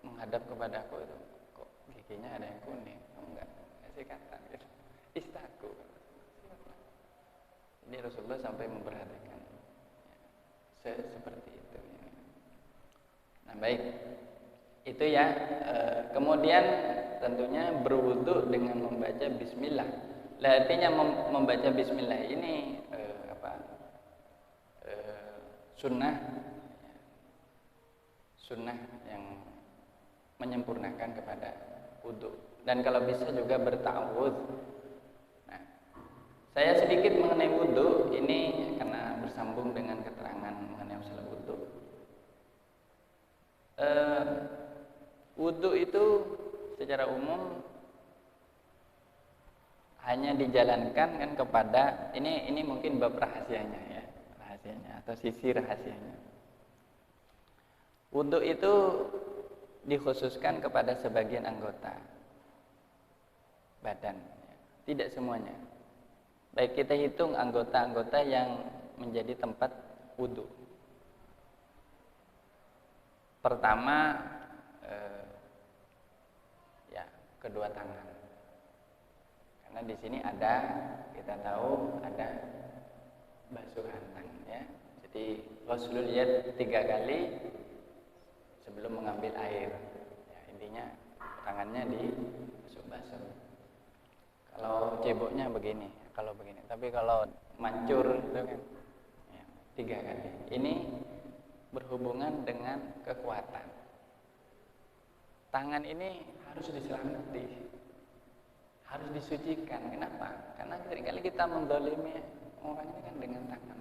menghadap kepada aku itu kok giginya ada yang kuning. Enggak sikatan gitu. Istaku. Ini Rasulullah sampai memperhatikan seperti itu. Nah baik, itu ya. Kemudian tentunya berwudu dengan membaca Bismillah. Artinya membaca Bismillah ini sunnah yang menyempurnakan kepada wudu. Dan kalau bisa juga berta'awudz. Saya sedikit mengenai wudhu ini karena bersambung dengan keterangan mengenai masalah wudhu. Wudhu itu secara umum hanya dijalankan kan kepada ini mungkin bab rahasianya atau sisi rahasianya. Wudhu itu dikhususkan kepada sebagian anggota badan, tidak semuanya. Baik, kita hitung anggota-anggota yang menjadi tempat wudhu. Pertama, kedua tangan. Karena di sini kita tahu ada basuhan tangan ya. Jadi ghuslul yad 3 kali sebelum mengambil air. Ya, intinya tangannya dibasuh-basuh. Kalau ceboknya begini. kalau begini. Tapi kalau mancur itu kan ya, 3 kali. Ini berhubungan dengan kekuatan. Tangan ini harus diselamati, harus disucikan. Kenapa? Karena seringkali kita mendolimi orang ini kan dengan tangan.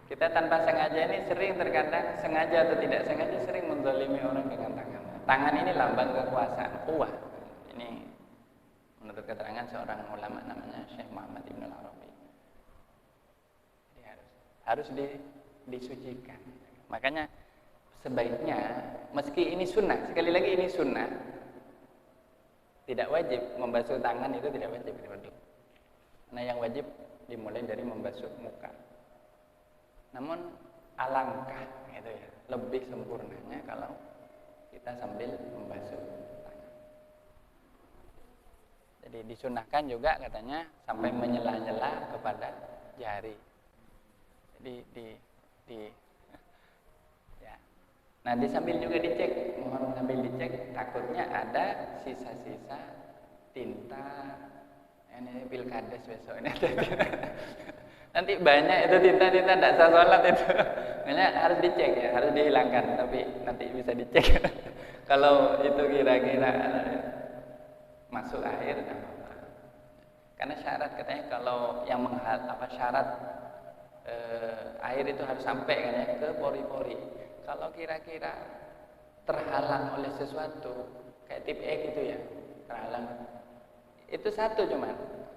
Kita tanpa sengaja ini sering, terkadang sengaja atau tidak sengaja, sering mendolimi orang dengan tangan. Tangan ini lambang kekuasaan, kuah. Ini menurut keterangan seorang ulama namanya Syekh Muhammad Ibn Arabi. Jadi harus disucikan. Makanya sebaiknya, meski ini sunnah, sekali lagi ini sunnah, tidak wajib membasuh tangan, itu tidak wajib. Nah, yang wajib dimulai dari membasuh muka. Namun alangkah gitu ya, lebih sempurnanya kalau kita sambil membasuh tangan. Jadi disunahkan juga katanya sampai menyela-nyela kepada jari. Jadi ya. Nanti sambil juga dicek, mohon sambil dicek, takutnya ada sisa-sisa tinta. Ini pilkades besok ini. Nanti banyak itu tinta tidak sah sholat itu. Makanya harus dicek ya, harus dihilangkan. Tapi nanti bisa dicek. Kalau itu kira-kira masuk air, karena syarat katanya kalau yang syarat air itu harus sampai kan ya ke pori-pori. Kalau kira-kira terhalang oleh sesuatu kayak tip E gitu ya, terhalang. Itu satu cuman.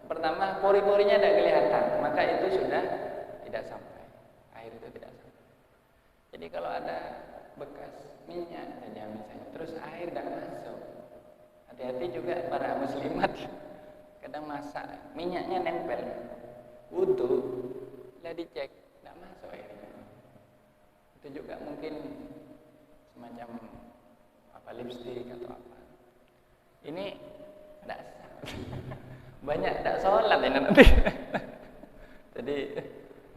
Pertama, pori-porinya tidak kelihatan, maka itu sudah tidak sampai. Air itu tidak sampai. Jadi kalau ada bekas minyak saja misalnya, terus air tidak masuk. Hati-hati juga para muslimat. Kadang masak, minyaknya nempel. Wudu, lah dicek, tidak masuk airnya. Itu juga mungkin semacam lipstik atau apa. Ini tidak sah. Banyak tidak sholat ini nanti.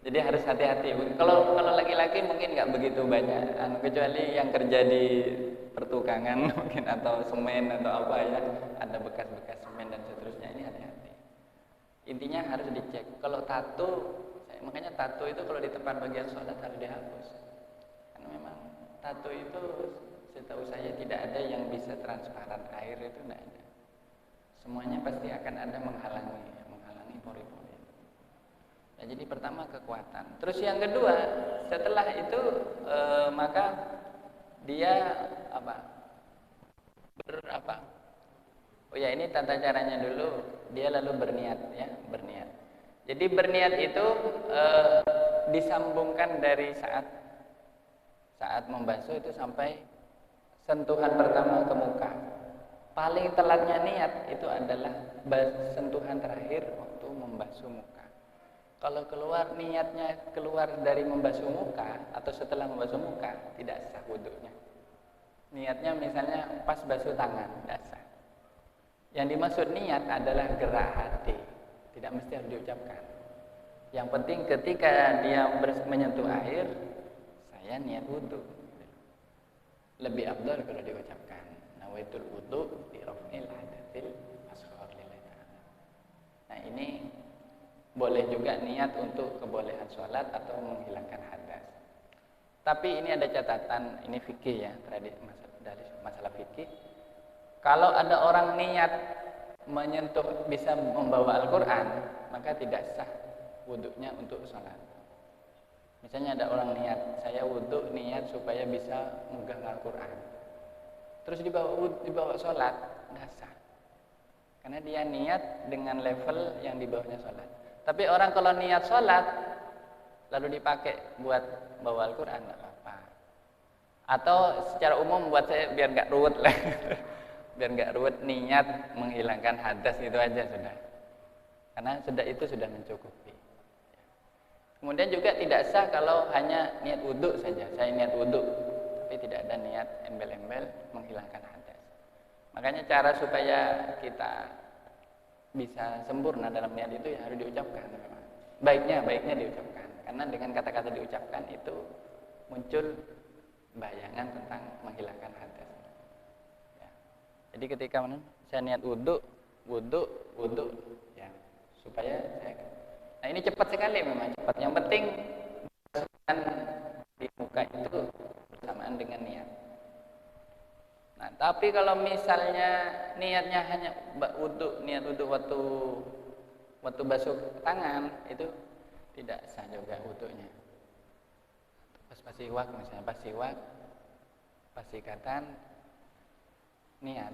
jadi harus hati-hati. Kalau laki-laki mungkin nggak begitu banyak, kecuali yang kerja di pertukangan mungkin atau semen atau apa ya, ada bekas-bekas semen dan seterusnya, ini hati-hati. Intinya harus dicek. Kalau tato, makanya tato itu kalau di tempat bagian sholat harus dihapus. Karena memang tato itu setahu saya tidak ada yang bisa transparan, air itu tidak ada. Semuanya pasti akan ada menghalangi pori-pori. Nah, jadi pertama kekuatan. Terus yang kedua, setelah itu maka dia Oh ya, ini tata caranya dulu. Dia lalu berniat ya, berniat. Jadi berniat itu disambungkan dari saat membasuh itu sampai sentuhan pertama ke muka. Paling telatnya niat itu adalah sentuhan terakhir waktu membasuh muka. Kalau niatnya keluar dari membasuh muka atau setelah membasuh muka, tidak sah wudunya. Niatnya misalnya pas basuh tangan, tidak sah. Yang dimaksud niat adalah gerak hati, tidak mesti harus diucapkan. Yang penting ketika dia menyentuh air, saya niat wudu. Lebih afdal kalau diucapkan. Nawaitul wudu bi raf'il hadatsil asghar lillahi ta'ala. Nah, ini boleh juga niat untuk kebolehan sholat atau menghilangkan hadas. Tapi ini ada catatan, ini fikih ya, dari masalah fikih. Kalau ada orang niat menyentuh bisa membawa Al-Quran, maka tidak sah wudhunya untuk sholat. Misalnya ada orang niat, saya wudhu niat supaya bisa megang Al-Quran. Terus dibawa sholat, tidak sah. Karena dia niat dengan level yang di bawahnya sholat. Tapi orang kalau niat sholat, lalu dipakai buat bawa Al-Quran, tidak apa-apa. Atau secara umum buat saya biar nggak ruwet lah. Biar nggak ruwet, niat menghilangkan hadas gitu aja sudah. Karena itu sudah mencukupi. Kemudian juga tidak sah kalau hanya niat wudhu saja. Saya niat wudhu, tapi tidak ada niat embel-embel menghilangkan hadas. Makanya cara supaya kita bisa sempurna dalam niat itu ya harus diucapkan. Baiknya diucapkan. Karena dengan kata-kata diucapkan itu muncul bayangan tentang menghilangkan hadas. Ya. Jadi ketika saya niat wudhu, ya supaya nah ini cepat sekali memang cepat. Yang penting kan di muka itu bersamaan dengan niat. Nah, tapi kalau misalnya niatnya hanya niat wudhu waktu basuh tangan, itu tidak sah juga wudhunya. Pas siwak misalnya, pas sikatan, niat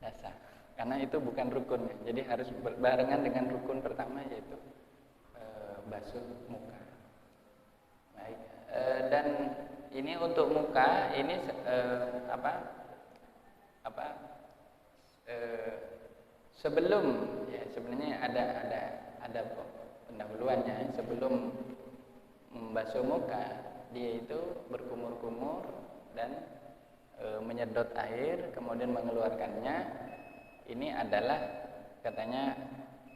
tidak sah. Karena itu bukan rukun, jadi harus berbarengan dengan rukun pertama, yaitu basuh muka. Baik, dan ini untuk muka ini sebelum ya sebenarnya ada pendahuluannya. Sebelum membasuh muka, dia itu berkumur-kumur dan menyedot air, kemudian mengeluarkannya. Ini adalah katanya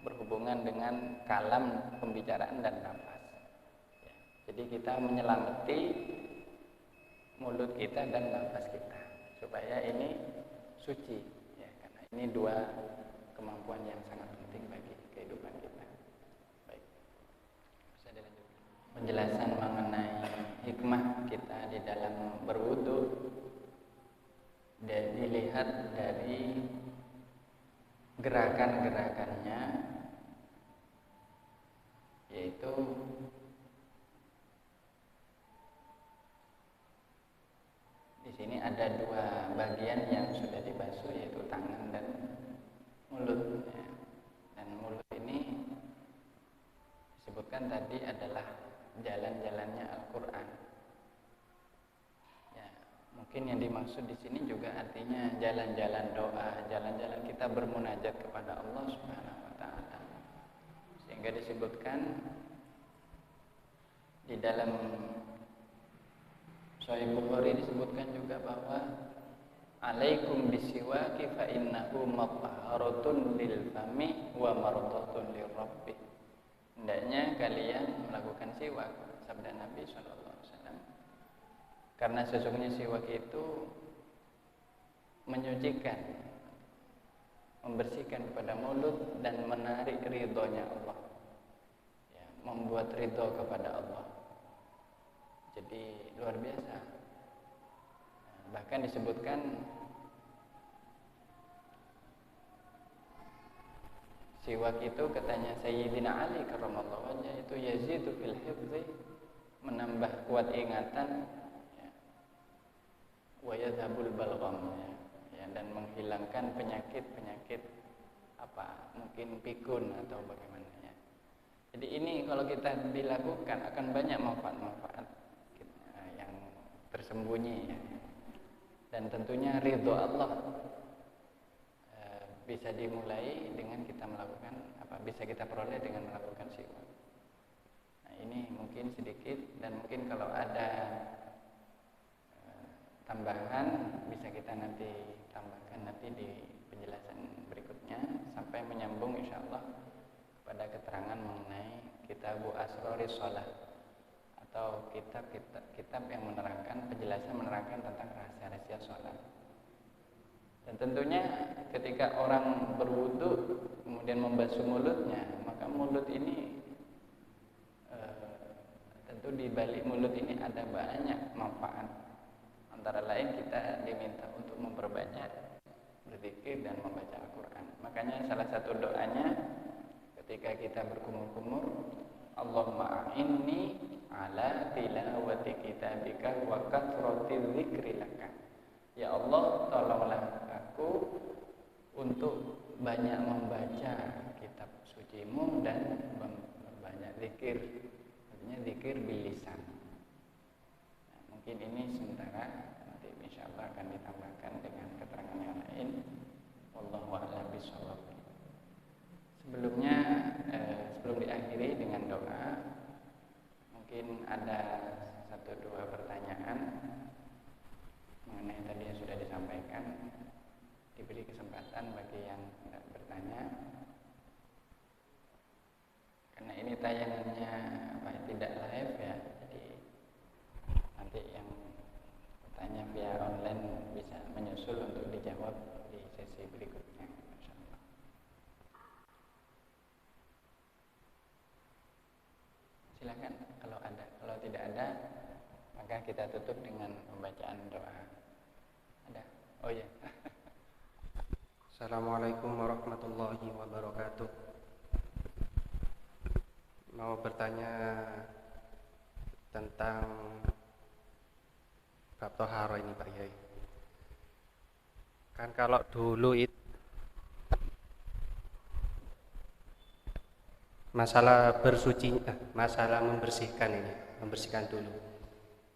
berhubungan dengan kalam pembicaraan dan nafas. Ya, jadi kita menyelamati mulut kita dan nafas kita supaya ini suci. Ya, karena ini dua kemampuan yang sangat penting bagi kehidupan kita. Baik, bisa dilanjutkan. Penjelasan mengenai hikmah kita di dalam berwudu dan dilihat dari gerakan-gerakannya, yaitu di sini ada dua bagian yang sudah dibasuh, yaitu tangan dan mulut. Ya. Dan mulut ini disebutkan tadi adalah jalan-jalannya Al-Quran. Ya, mungkin yang dimaksud di sini juga artinya jalan-jalan doa, jalan-jalan kita bermunajat kepada Allah Subhanahu wa taala. Sehingga disebutkan di dalam Sahih Bukhari disebutkan juga bahwa alaikum bisiwaki fa innahu matahharatun lil fami wa mardatun lirabbi. Hendaknya kalian melakukan siwak, sabda Nabi SAW. Karena sesungguhnya siwak itu menyucikan, membersihkan kepada mulut dan menarik ridhonya Allah. Ya, membuat ridho kepada Allah. Jadi luar biasa. Bahkan disebutkan siwak itu katanya Sayyidina Ali karramallahu wajhah itu yazidu fil hifzi, menambah kuat ingatan, ya, wa yadhabul balgham, ya, dan menghilangkan penyakit mungkin pikun atau bagaimana, ya. Jadi ini kalau kita dilakukan akan banyak manfaat-manfaat yang tersembunyi, ya. Dan tentunya ridho Allah bisa dimulai dengan kita melakukan bisa kita peroleh dengan melakukan siwak. Nah, ini mungkin sedikit, dan mungkin kalau ada tambahan bisa kita nanti tambahkan nanti di penjelasan berikutnya sampai menyambung insyaallah kepada keterangan mengenai Kitabu Asroris Shalah atau kitab yang menerangkan tentang rahasia-rahasia sholat. Dan tentunya ketika orang berwudu kemudian membasuh mulutnya, maka mulut ini tentu di balik mulut ini ada banyak manfaat. Antara lain kita diminta untuk memperbanyak berzikir dan membaca Al-Quran. Makanya salah satu doanya ketika kita berkumur-kumur, Allahumma a'inni ala tilawati kitabika wa kathrati dzikri laka. Ya Allah, tolonglah aku untuk banyak membaca kitab sucimu dan banyak zikir. Artinya zikir bil lisan. Nah, mungkin ini sementara, nanti insyaallah akan ditambahkan dengan keterangan yang lain. Wallahu a'lam bishawab. Sebelumnya sebelum diakhiri dengan doa, mungkin ada 1-2 pertanyaan mengenai tadi yang sudah disampaikan. Diberi kesempatan bagi yang tidak bertanya, karena ini tayangannya tidak live, ya. Jadi nanti yang bertanya via online bisa menyusul untuk dijawab di sesi berikutnya, insyaallah. tidak ada, maka kita tutup dengan pembacaan doa. Ada? Oh ya. Assalamualaikum warahmatullahi wabarakatuh. Mau bertanya tentang bab toharo ini Pak Yai. Kan kalau dulu itu masalah bersuci, masalah membersihkan ini, membersihkan dulu.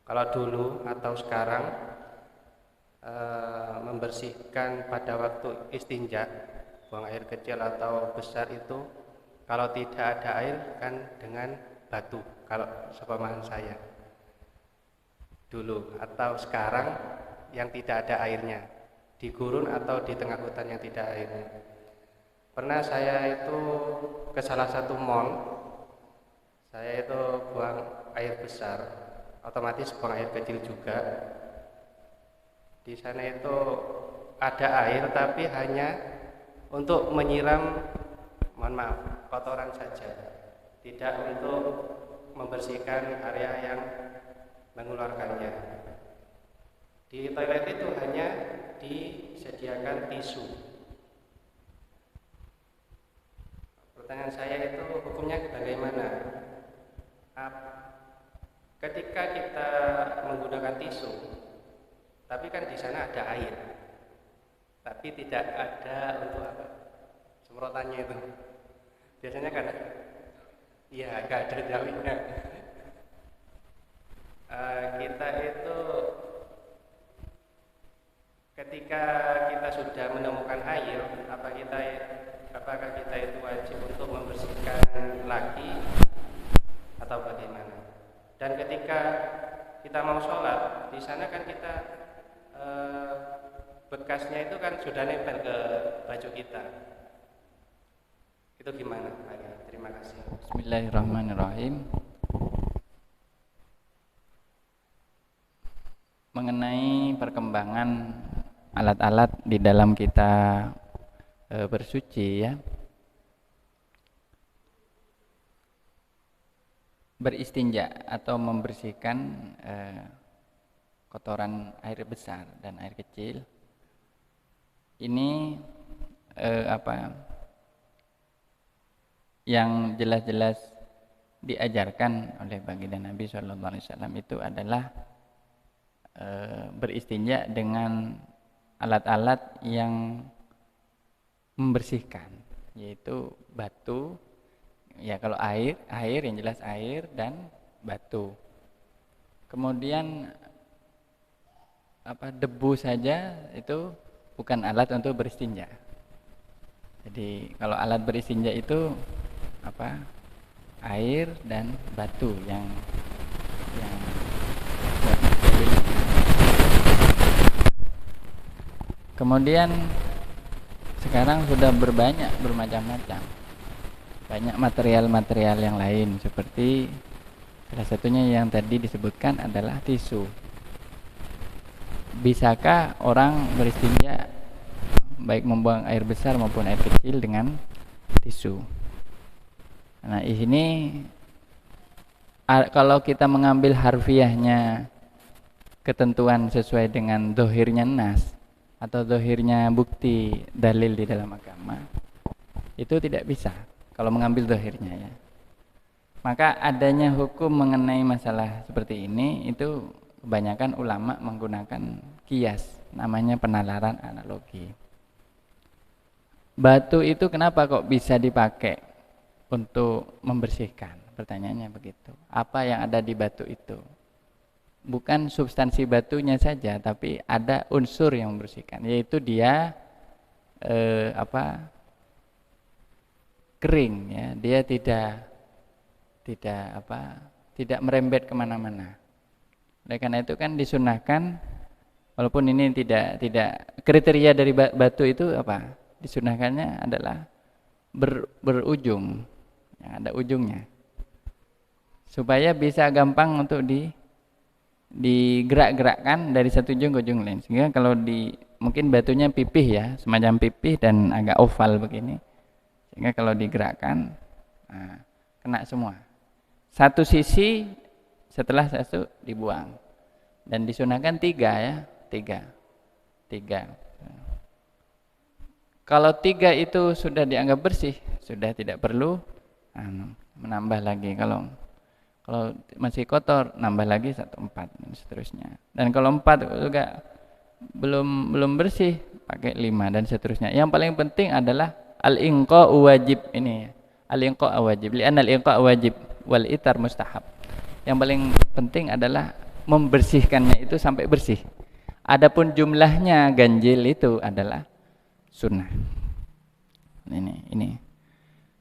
Kalau dulu atau sekarang membersihkan pada waktu istinja, buang air kecil atau besar itu, kalau tidak ada air kan dengan batu. Kalau sepemahaman saya dulu, atau sekarang yang tidak ada airnya, di gurun atau di tengah hutan yang tidak ada airnya. Pernah saya itu ke salah satu mall, saya itu buang air besar, otomatis buang air kecil juga. Di sana itu ada air tapi hanya untuk menyiram, mohon maaf, kotoran saja, tidak untuk membersihkan area yang mengeluarkannya. Di toilet itu hanya disediakan tisu. Pertanyaan saya itu hukumnya bagaimana? Ketika kita menggunakan tisu, tapi kan di sana ada air, tapi tidak ada untuk apa? Semprotannya itu. Biasanya kan, iya, nggak ada jauhnya. Kita itu ketika kita sudah menemukan air, apakah kita itu wajib untuk membersihkan lagi atau bagaimana? Dan ketika kita mau sholat, di sana kan kita bekasnya itu kan sudah nempel ke baju kita. Itu gimana Pak? Terima kasih. Bismillahirrahmanirrahim. Mengenai perkembangan alat-alat di dalam kita bersuci ya, beristinja atau membersihkan kotoran air besar dan air kecil ini yang jelas-jelas diajarkan oleh baginda Nabi SAW itu adalah beristinja dengan alat-alat yang membersihkan, yaitu batu, ya kalau air yang jelas air dan batu. Kemudian debu saja itu bukan alat untuk beristinja. Jadi kalau alat beristinja itu air dan batu yang kemudian sekarang sudah bermacam-macam, banyak material-material yang lain, seperti salah satunya yang tadi disebutkan adalah tisu. Bisakah orang beristinja baik membuang air besar maupun air kecil dengan tisu? Nah, ini kalau kita mengambil harfiahnya ketentuan sesuai dengan dohirnya nas atau dohirnya bukti dalil di dalam agama, itu tidak bisa kalau mengambil dohirnya ya. Maka adanya hukum mengenai masalah seperti ini itu kebanyakan ulama menggunakan kias, namanya penalaran analogi. Batu itu kenapa kok bisa dipakai untuk membersihkan? Pertanyaannya begitu. Apa yang ada di batu itu? Bukan substansi batunya saja, tapi ada unsur yang membersihkan, yaitu dia kering ya, dia tidak merembet kemana-mana. Oleh karena itu kan disunahkan, walaupun ini tidak kriteria dari batu itu disunahkannya adalah berujung, ya, ada ujungnya, supaya bisa gampang untuk digerak-gerakkan dari satu ujung ke ujung lain. Sehingga kalau mungkin batunya pipih ya, semacam pipih dan agak oval begini, sehingga kalau digerakkan kena semua. Satu sisi setelah sasu dibuang. Dan disunahkan 3 ya, 3. Kalau 3 itu sudah dianggap bersih, sudah tidak perlu menambah lagi. Kalau masih kotor, nambah lagi 1/4 dan seterusnya. Dan kalau 4 juga belum bersih, pakai 5 dan seterusnya. Yang paling penting adalah al-inqa'u wajib ini. Al-inqa'u wajib, li'anna al-inqa'u wajib wal itar mustahab. Yang paling penting adalah membersihkannya itu sampai bersih. Adapun jumlahnya ganjil itu adalah sunnah. Ini.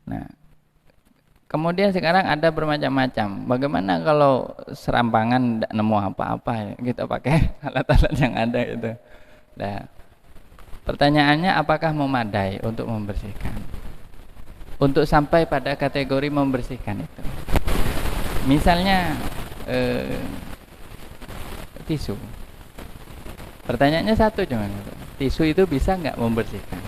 Nah, kemudian sekarang ada bermacam-macam. Bagaimana kalau serampangan tidak nemu apa-apa ya? Kita pakai alat-alat yang ada itu. Nah, pertanyaannya apakah memadai untuk membersihkan? Untuk sampai pada kategori membersihkan itu. Misalnya tisu. Pertanyaannya satu cuma, tisu itu bisa nggak membersihkan?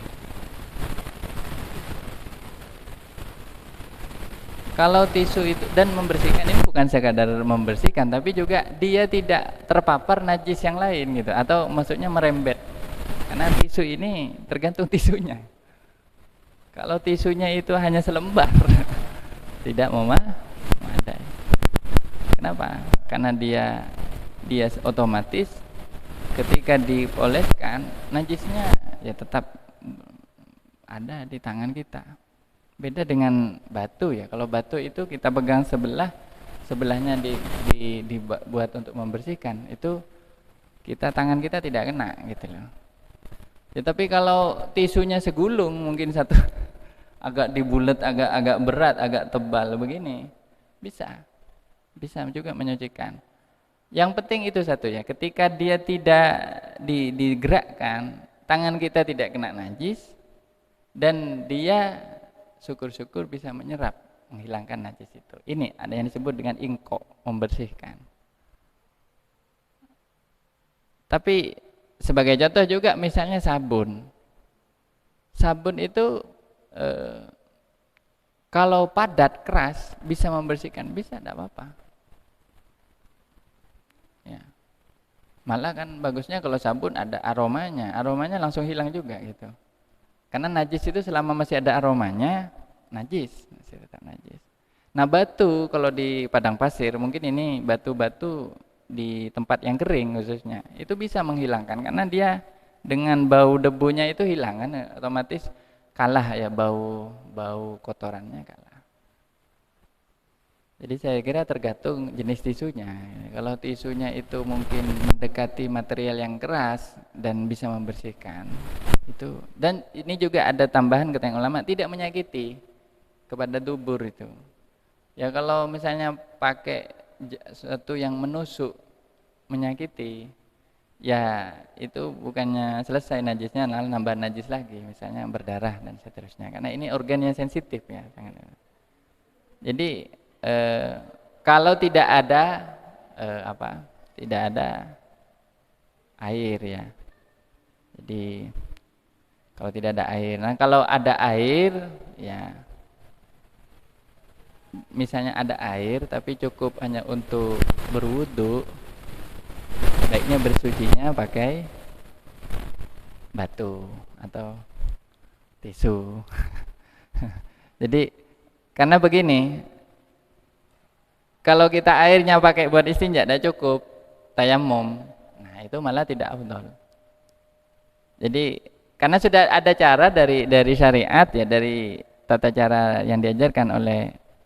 Kalau tisu itu dan membersihkan ini bukan sekadar membersihkan, tapi juga dia tidak terpapar najis yang lain gitu, atau maksudnya merembet. Karena tisu ini tergantung tisunya. Kalau tisunya itu hanya selembar, tidak memadai. Kenapa? Karena dia otomatis ketika dipoleskan, najisnya ya tetap ada di tangan kita. Beda dengan batu ya. Kalau batu itu kita pegang sebelahnya dibuat untuk membersihkan, itu tangan kita tidak kena gitu loh. Ya, tapi kalau tisunya segulung, mungkin satu agak dibulet, agak berat, agak tebal begini, bisa juga menyucikan. Yang penting itu satu ya, ketika dia tidak digerakkan, tangan kita tidak kena najis, dan dia syukur-syukur bisa menyerap, menghilangkan najis itu. Ini ada yang disebut dengan ingko, membersihkan. Tapi sebagai contoh juga misalnya sabun. Sabun itu kalau padat, keras, bisa membersihkan, bisa, tidak apa-apa. Ya. Malah kan bagusnya kalau sabun ada aromanya langsung hilang juga gitu. Karena najis itu selama masih ada aromanya, masih tetap najis. Nah, batu kalau di padang pasir, mungkin ini batu-batu di tempat yang kering khususnya, itu bisa menghilangkan karena dia dengan bau debunya itu hilang kan, otomatis kalah ya, bau kotorannya kalah. Jadi saya kira tergantung jenis tisunya. Kalau tisunya itu mungkin mendekati material yang keras dan bisa membersihkan itu. Dan ini juga ada tambahan kata ulama, tidak menyakiti kepada dubur itu. Ya kalau misalnya pakai sesuatu yang menusuk, menyakiti, ya itu bukannya selesai najisnya, lalu nambah najis lagi, misalnya berdarah dan seterusnya. Karena ini organnya sensitif ya. Jadi kalau tidak ada tidak ada air ya. Jadi kalau tidak ada air, nah kalau ada air ya, misalnya ada air tapi cukup hanya untuk berwudu, baiknya bersucinya pakai batu atau tisu. Jadi karena begini, kalau kita airnya pakai buat istinja tidak cukup, tayamum, nah itu malah tidak afdal. Jadi karena sudah ada cara dari syariat ya, dari tata cara yang diajarkan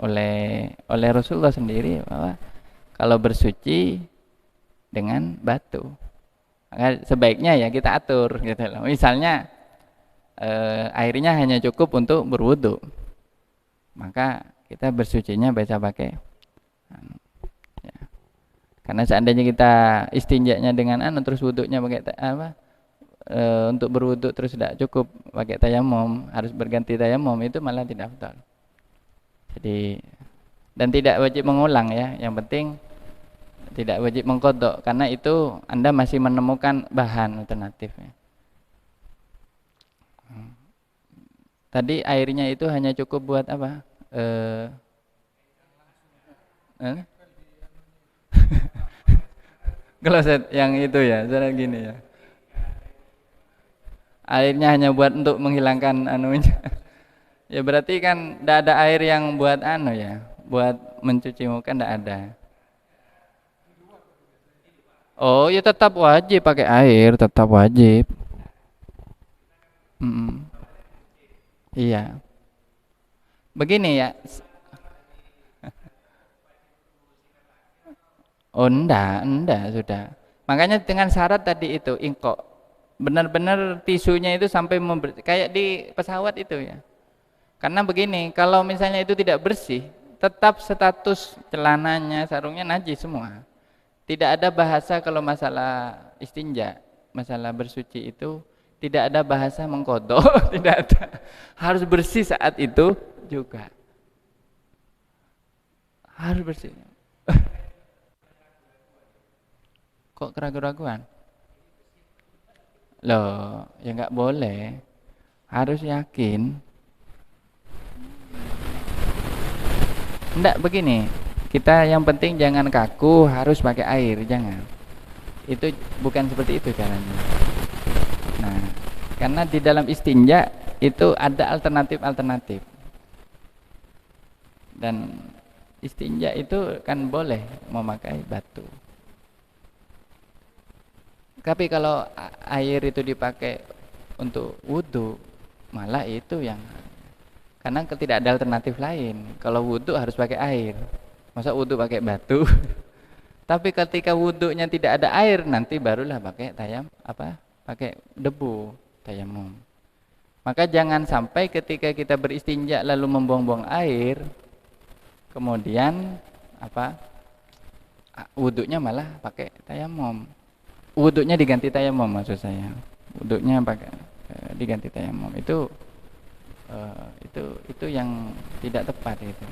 oleh Rasulullah sendiri, bahwa kalau bersuci dengan batu, maka sebaiknya ya kita atur gitu loh. Misalnya airnya hanya cukup untuk berwudu, maka kita bersucinya bisa pakai ya. Karena seandainya kita istinjanya dengan terus wuduknya pakai untuk berwuduk terus tidak cukup pakai tayamum, harus berganti tayamum, itu malah tidak betul. Jadi dan tidak wajib mengulang ya, yang penting tidak wajib mengkodok, karena itu Anda masih menemukan bahan alternatif ya. Tadi airnya itu hanya cukup buat apa? Kloset yang itu ya, cara gini ya. Airnya hanya buat untuk menghilangkan anunya. Ya berarti kan tidak ada air yang buat anu ya, buat mencuci muka tidak ada. Oh ya tetap wajib pakai air, tetap wajib. Mm-mm. Iya. Begini ya. Oh enggak sudah. Makanya dengan syarat tadi itu ingko. Benar-benar tisunya itu sampai kayak di pesawat itu ya. Karena begini, kalau misalnya itu tidak bersih, tetap status celananya, sarungnya najis semua. Tidak ada bahasa kalau masalah istinja, masalah bersuci itu tidak ada bahasa mengkodok, tidak ada. Harus bersih saat itu juga. Harus bersih. Kok keraguan-raguan? Loh, ya nggak boleh. Harus yakin. Enggak begini. Kita yang penting jangan kaku, harus pakai air, jangan. Itu bukan seperti itu caranya. Nah, karena di dalam istinja itu ada alternatif-alternatif. Dan istinja itu kan boleh memakai batu. Tapi kalau air itu dipakai untuk wudhu, malah itu yang karena tidak ada alternatif lain. Kalau wudhu harus pakai air, masa wudhu pakai batu? Tapi ketika wudhunya tidak ada air, nanti barulah pakai pakai debu tayamum. Maka jangan sampai ketika kita beristinja lalu membuang-buang air, kemudian wudhunya malah pakai tayamum. Wudhunya diganti tayamum maksud saya. Wudhunya pakai diganti tayamum itu yang tidak tepat itu.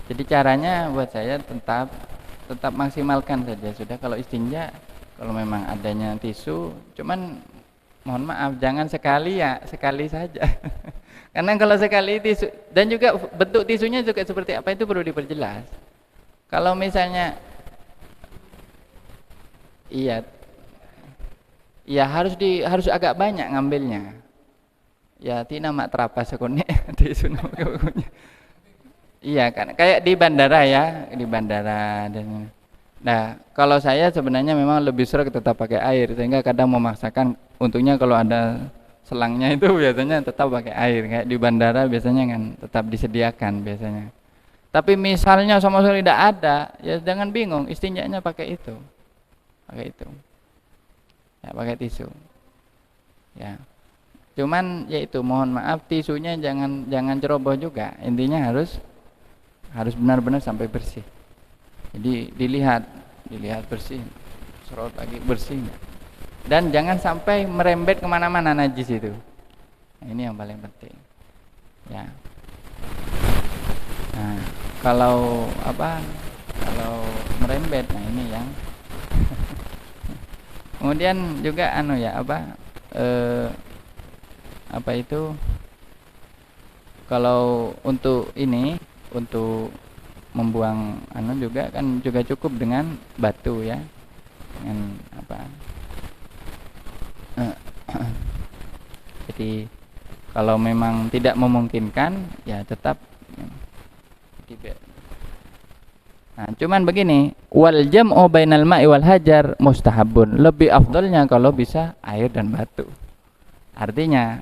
Jadi caranya buat saya tetap maksimalkan saja sudah. Kalau istinja, kalau memang adanya tisu, cuman mohon maaf jangan sekali saja. Karena kalau sekali tisu dan juga bentuk tisunya juga seperti apa itu perlu diperjelas. Kalau misalnya iya harus agak banyak ngambilnya. Ya tina mak terapa sekone tisu namanya. Iya kan, kayak di bandara ya, di bandara dan. Nah, kalau saya sebenarnya memang lebih sering tetap pakai air, sehingga kadang memaksakan. Untungnya kalau ada selangnya itu biasanya tetap pakai air, kayak di bandara biasanya kan tetap disediakan biasanya. Tapi misalnya sama sekali tidak ada, ya jangan bingung, istinjanya pakai itu, ya pakai tisu, ya. Cuman yaitu mohon maaf tisunya jangan ceroboh juga, intinya harus benar-benar sampai bersih. Jadi dilihat bersih, serot lagi bersih, dan jangan sampai merembet kemana-mana najis itu. Nah, ini yang paling penting, ya. Nah, kalau merembet, nah ini yang kemudian juga kalau untuk membuang juga kan juga cukup dengan batu ya, dengan jadi kalau memang tidak memungkinkan ya tetap nah cuman begini, wal jam'u bainal ma'i wal hajar mustahabun, lebih afdalnya kalau bisa air dan batu. Artinya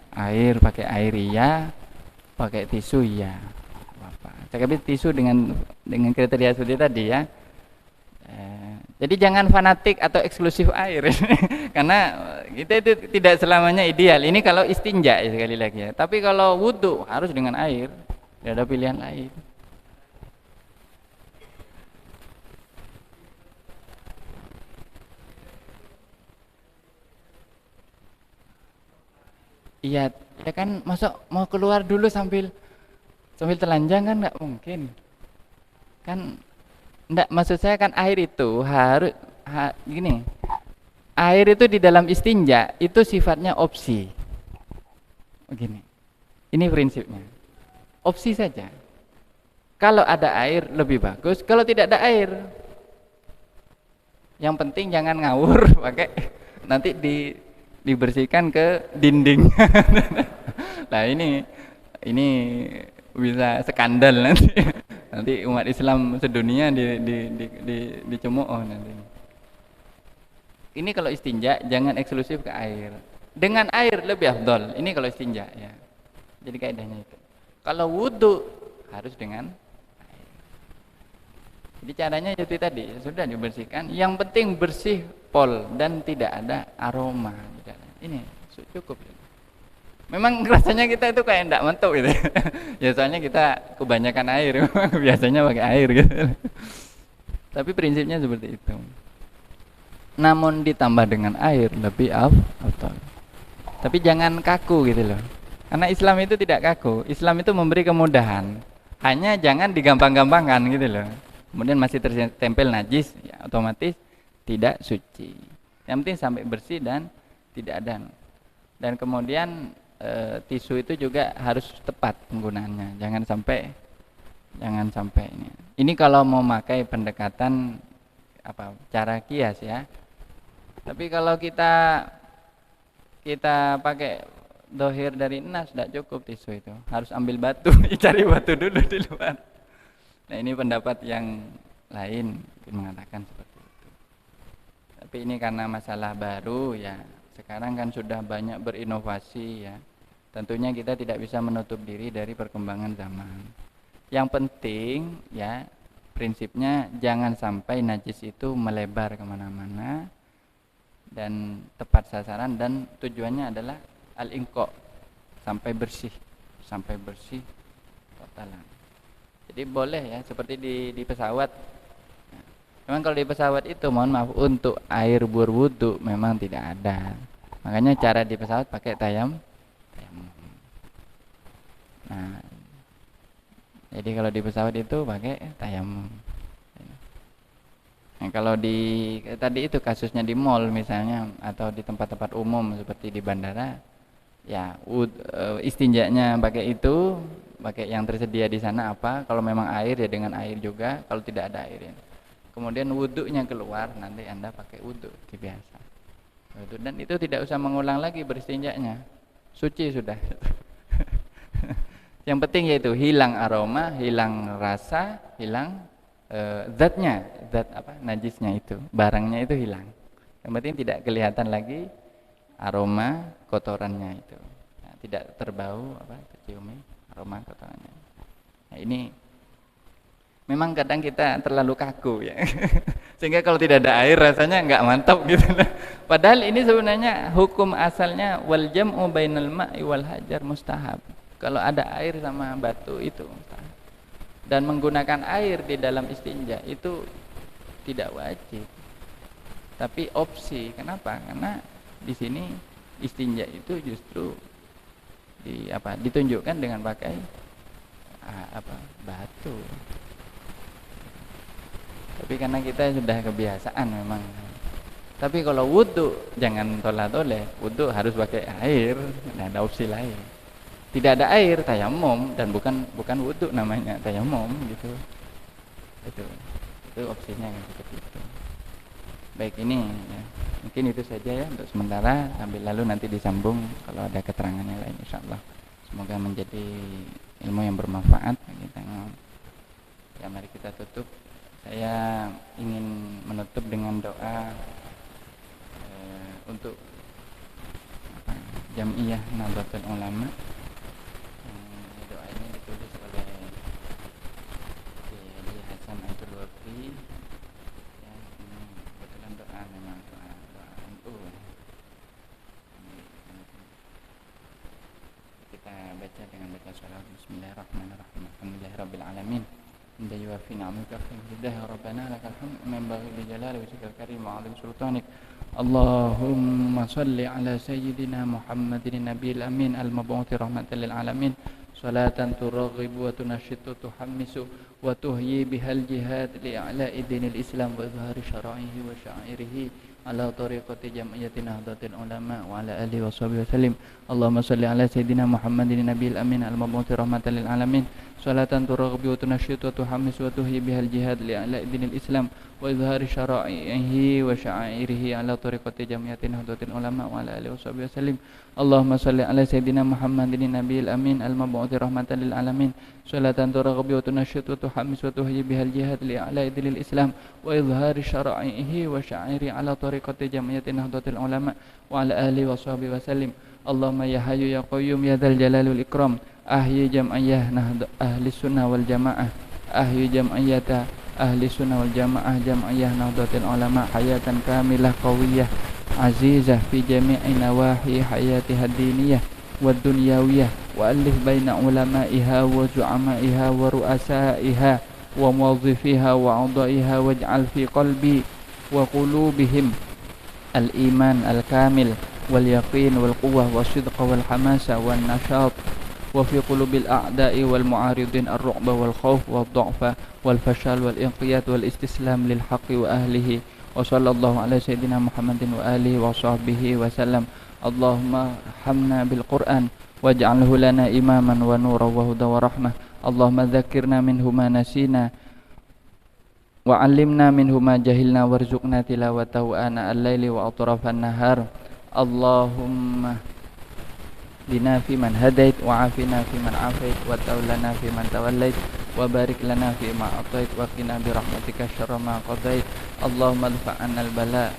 pakai air iya, pakai tisu iya. Tapi tisu dengan kriteria seperti tadi ya. Jadi jangan fanatik atau eksklusif air. Karena kita itu tidak selamanya ideal. Ini kalau istinja ya, sekali lagi ya. Tapi kalau wudhu harus dengan air. Tidak ada pilihan lain. Iya, ya kan masa mau keluar dulu sambil telanjang kan nggak mungkin. Kan enggak, maksud saya kan air itu gini. Air itu di dalam istinja itu sifatnya opsi. Begini. Ini prinsipnya. Opsi saja. Kalau ada air lebih bagus, kalau tidak ada air Yang penting jangan ngawur pakai nanti dibersihkan ke dinding. Nah ini bisa skandal nanti. Nanti umat Islam sedunia dicemooh nanti. Ini kalau istinja jangan eksklusif ke air. Dengan air lebih afdol. Ini kalau istinja ya. Jadi kaidahnya itu. Kalau wudu harus dengan air. Jadi caranya itu tadi sudah dibersihkan. Yang penting bersih pol dan tidak ada aroma. Ini cukup. Memang rasanya kita itu kayak enggak mentok gitu. Ya soalnya kita kebanyakan air. Biasanya pakai air gitu. Tapi prinsipnya seperti itu. Namun ditambah dengan air lebih afdal. Tapi jangan kaku gitu loh. Karena Islam itu tidak kaku. Islam itu memberi kemudahan. Hanya jangan digampang-gampangkan gitu loh. Kemudian masih tertempel najis, ya otomatis tidak suci. Yang penting sampai bersih dan tidak ada. Dan kemudian tisu itu juga harus tepat penggunaannya. Jangan sampai ini. Ini kalau mau pakai pendekatan cara kias ya. Tapi kalau kita pakai dohir dari nas tidak cukup tisu itu. Harus ambil batu, cari batu dulu di luar. Nah, ini pendapat yang lain mengatakan seperti itu. Tapi ini karena masalah baru ya. Sekarang kan sudah banyak berinovasi ya. Tentunya kita tidak bisa menutup diri dari perkembangan zaman. Yang penting ya prinsipnya jangan sampai najis itu melebar kemana-mana dan tepat sasaran, dan tujuannya adalah al-inqa, sampai bersih totalan. Jadi boleh ya seperti di pesawat. Memang kalau di pesawat itu mohon maaf untuk air berwudu memang tidak ada. Makanya cara di pesawat pakai tayamum. Nah, jadi kalau di pesawat itu pakai tayamum. Nah, kalau tadi itu kasusnya di mall misalnya atau di tempat-tempat umum seperti di bandara, ya istinjanya pakai itu, pakai yang tersedia di sana apa. Kalau memang air ya dengan air juga. Kalau tidak ada air ya. Kemudian wudunya keluar, nanti Anda pakai wudu biasa. Dan itu tidak usah mengulang lagi beristinjanya, suci sudah. Yang penting yaitu hilang aroma, hilang rasa, hilang zatnya, najisnya itu, barangnya itu hilang. Yang penting tidak kelihatan lagi aroma kotorannya itu. Nah, tidak terbau terciumi aroma kotorannya. Nah, ini memang kadang kita terlalu kaku ya. Sehingga kalau tidak ada air rasanya enggak mantap gitu. Padahal ini sebenarnya hukum asalnya wal jam'u bainal ma'i wal hajar mustahab. Kalau ada air sama batu itu mustahab. Dan menggunakan air di dalam istinja itu tidak wajib. Tapi opsi. Kenapa? Karena di sini istinja itu justru ditunjukkan dengan pakai batu. Tapi karena kita sudah kebiasaan memang. Tapi kalau wudu jangan tolak-toleh. Wudu harus pakai air, tidak ada opsi lain. Tidak ada air, tayamum, dan bukan wudu namanya, tayamum gitu. Itu opsinya seperti itu. Baik, ini ya. Mungkin itu saja ya untuk sementara, sambil lalu nanti disambung kalau ada keterangan yang lain insyaallah. Semoga menjadi ilmu yang bermanfaat bagi kita. Ya, mari kita tutup. Saya ingin menutup dengan doa untuk Jam'iyah Nahdlatul Ulama. Doa ini ditulis oleh Kiai Hasan Aitul Wakri. Ya, ini kebetulan doa memang doa NU. Kita baca dengan baca sholawat. Bismillahirrahmanirrahim. Alhamdulillahirabbil alamin. Hamdan yuwafi ni'amaka hamdan rabbana lakal hamd min baghi jalali wajhikal karim wa 'azim sultanik. Allahumma salli ala sayyidina Muhammadin nabiyil amin al-mab'uthi rahmatan lil alamin. Salatan turaghibu wa tunashitu tuhammisu wa tuhyi bihal jihad li'a'la'i dinil Islam wa izhari syara'ihi wa sya'irihi على طريقة جمعية نهضة العلماء وعلى آله وصحبه وسلم. اللهم صل على سيدنا محمد النبي الأمين المبعوث رحمة للعالمين صلاة ترغب وتنشط وتحمس وتحيي بها الجهاد لإعلاء دين الإسلام وإظهار شرائعه وشعائره على طريقة جمعية نهضة العلماء وعلى آله وصحبه وسلم. اللهم صل على سيدنا محمد النبي الأمين المبعوث رحمة للعالمين صلاة ترغب وتنشط وتحمس وتحيي بها الجهاد لإعلاء دين الإسلام وإظهار شرائعه وشعائره على طريقة جمعية نهضة العلماء وعلى آله وصحبه وسلم. اللهم يا حي يا قيوم يا ذا الجلال والإكرام أحيي جمعية نهضة أهل السنة والجماعة أحيي جمعية أهل السنة والجماعة جمعية نهضة العلماء حياة كاملة قوية عزيزة في جميع نواحي حياتها الدينية والدنيوية وألف بين علمائها وزعمائها ورؤسائها وموظفيها وأعضائها واجعل في قلبي وقلوبهم الإيمان الكامل واليقين والقوة والصدق والحماسة والنشاط وفي قلوب الأعداء والمعارضين الرعب والخوف والضعف والفشل والانقياد والاستسلام للحق وأهله وصلى الله على سيدنا محمد وآله وصحبه وسلم. اللهم ارحمنا بالقرآن واجعله لنا إماما ونورا وهدى ورحمة. اللهم ذكرنا منه ما نسينا وعلمنا منه ما جهلنا وارزقنا تلاوته آناء الليل وأطراف النهار. اللهم اهدنا فيمن هديت وعافنا فيمن عافيت وتولنا فيمن توليت وبارك لنا فيما أعطيت وقنا برحمتك شر ما قضيت. اللهم ادفع عنا البلاء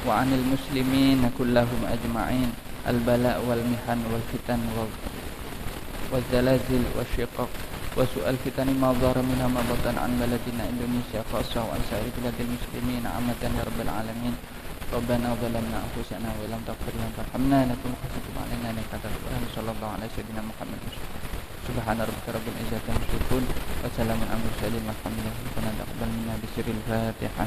وعن المسلمين كلهم أجمعين البلاء والمحن والفتن والزلازل والشقاق وسوء الفتن ما ظهر منها ما بطن عن بلدنا إندونيسيا خاصة وعن سائر بلاد المسلمين عامة يا رب العالمين. ربنا ظلمنا أنفسنا وإن لم تغفر لنا وترحمنا لنكونن خاسرين علينا إنك أنت الغفور. صلى الله على سيدنا محمد. سبحان ربك رب العزة عما يصفون وسلام على المرسلين والحمد لله ربنا تقبل منا بسر الفاتحة.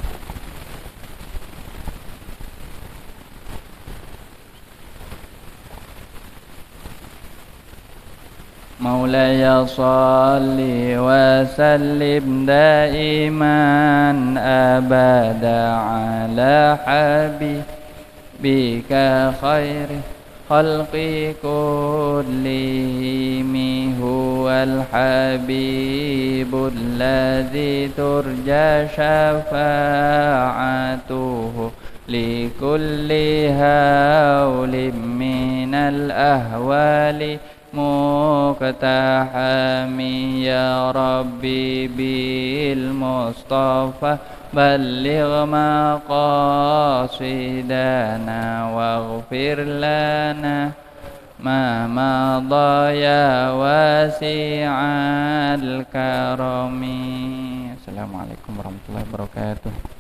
مولاي صل وسلم دائما أبدا على حبيبك خير خلق كلهم هو الحبيب الذي ترجى شفاعته لكل هول من الأهوال مقتحم يا ربي بالمصطفى بلغ مقاصدنا واغفر لنا ما مضى يا واسع الكرم. Assalamualaikum warahmatullahi wabarakatuh.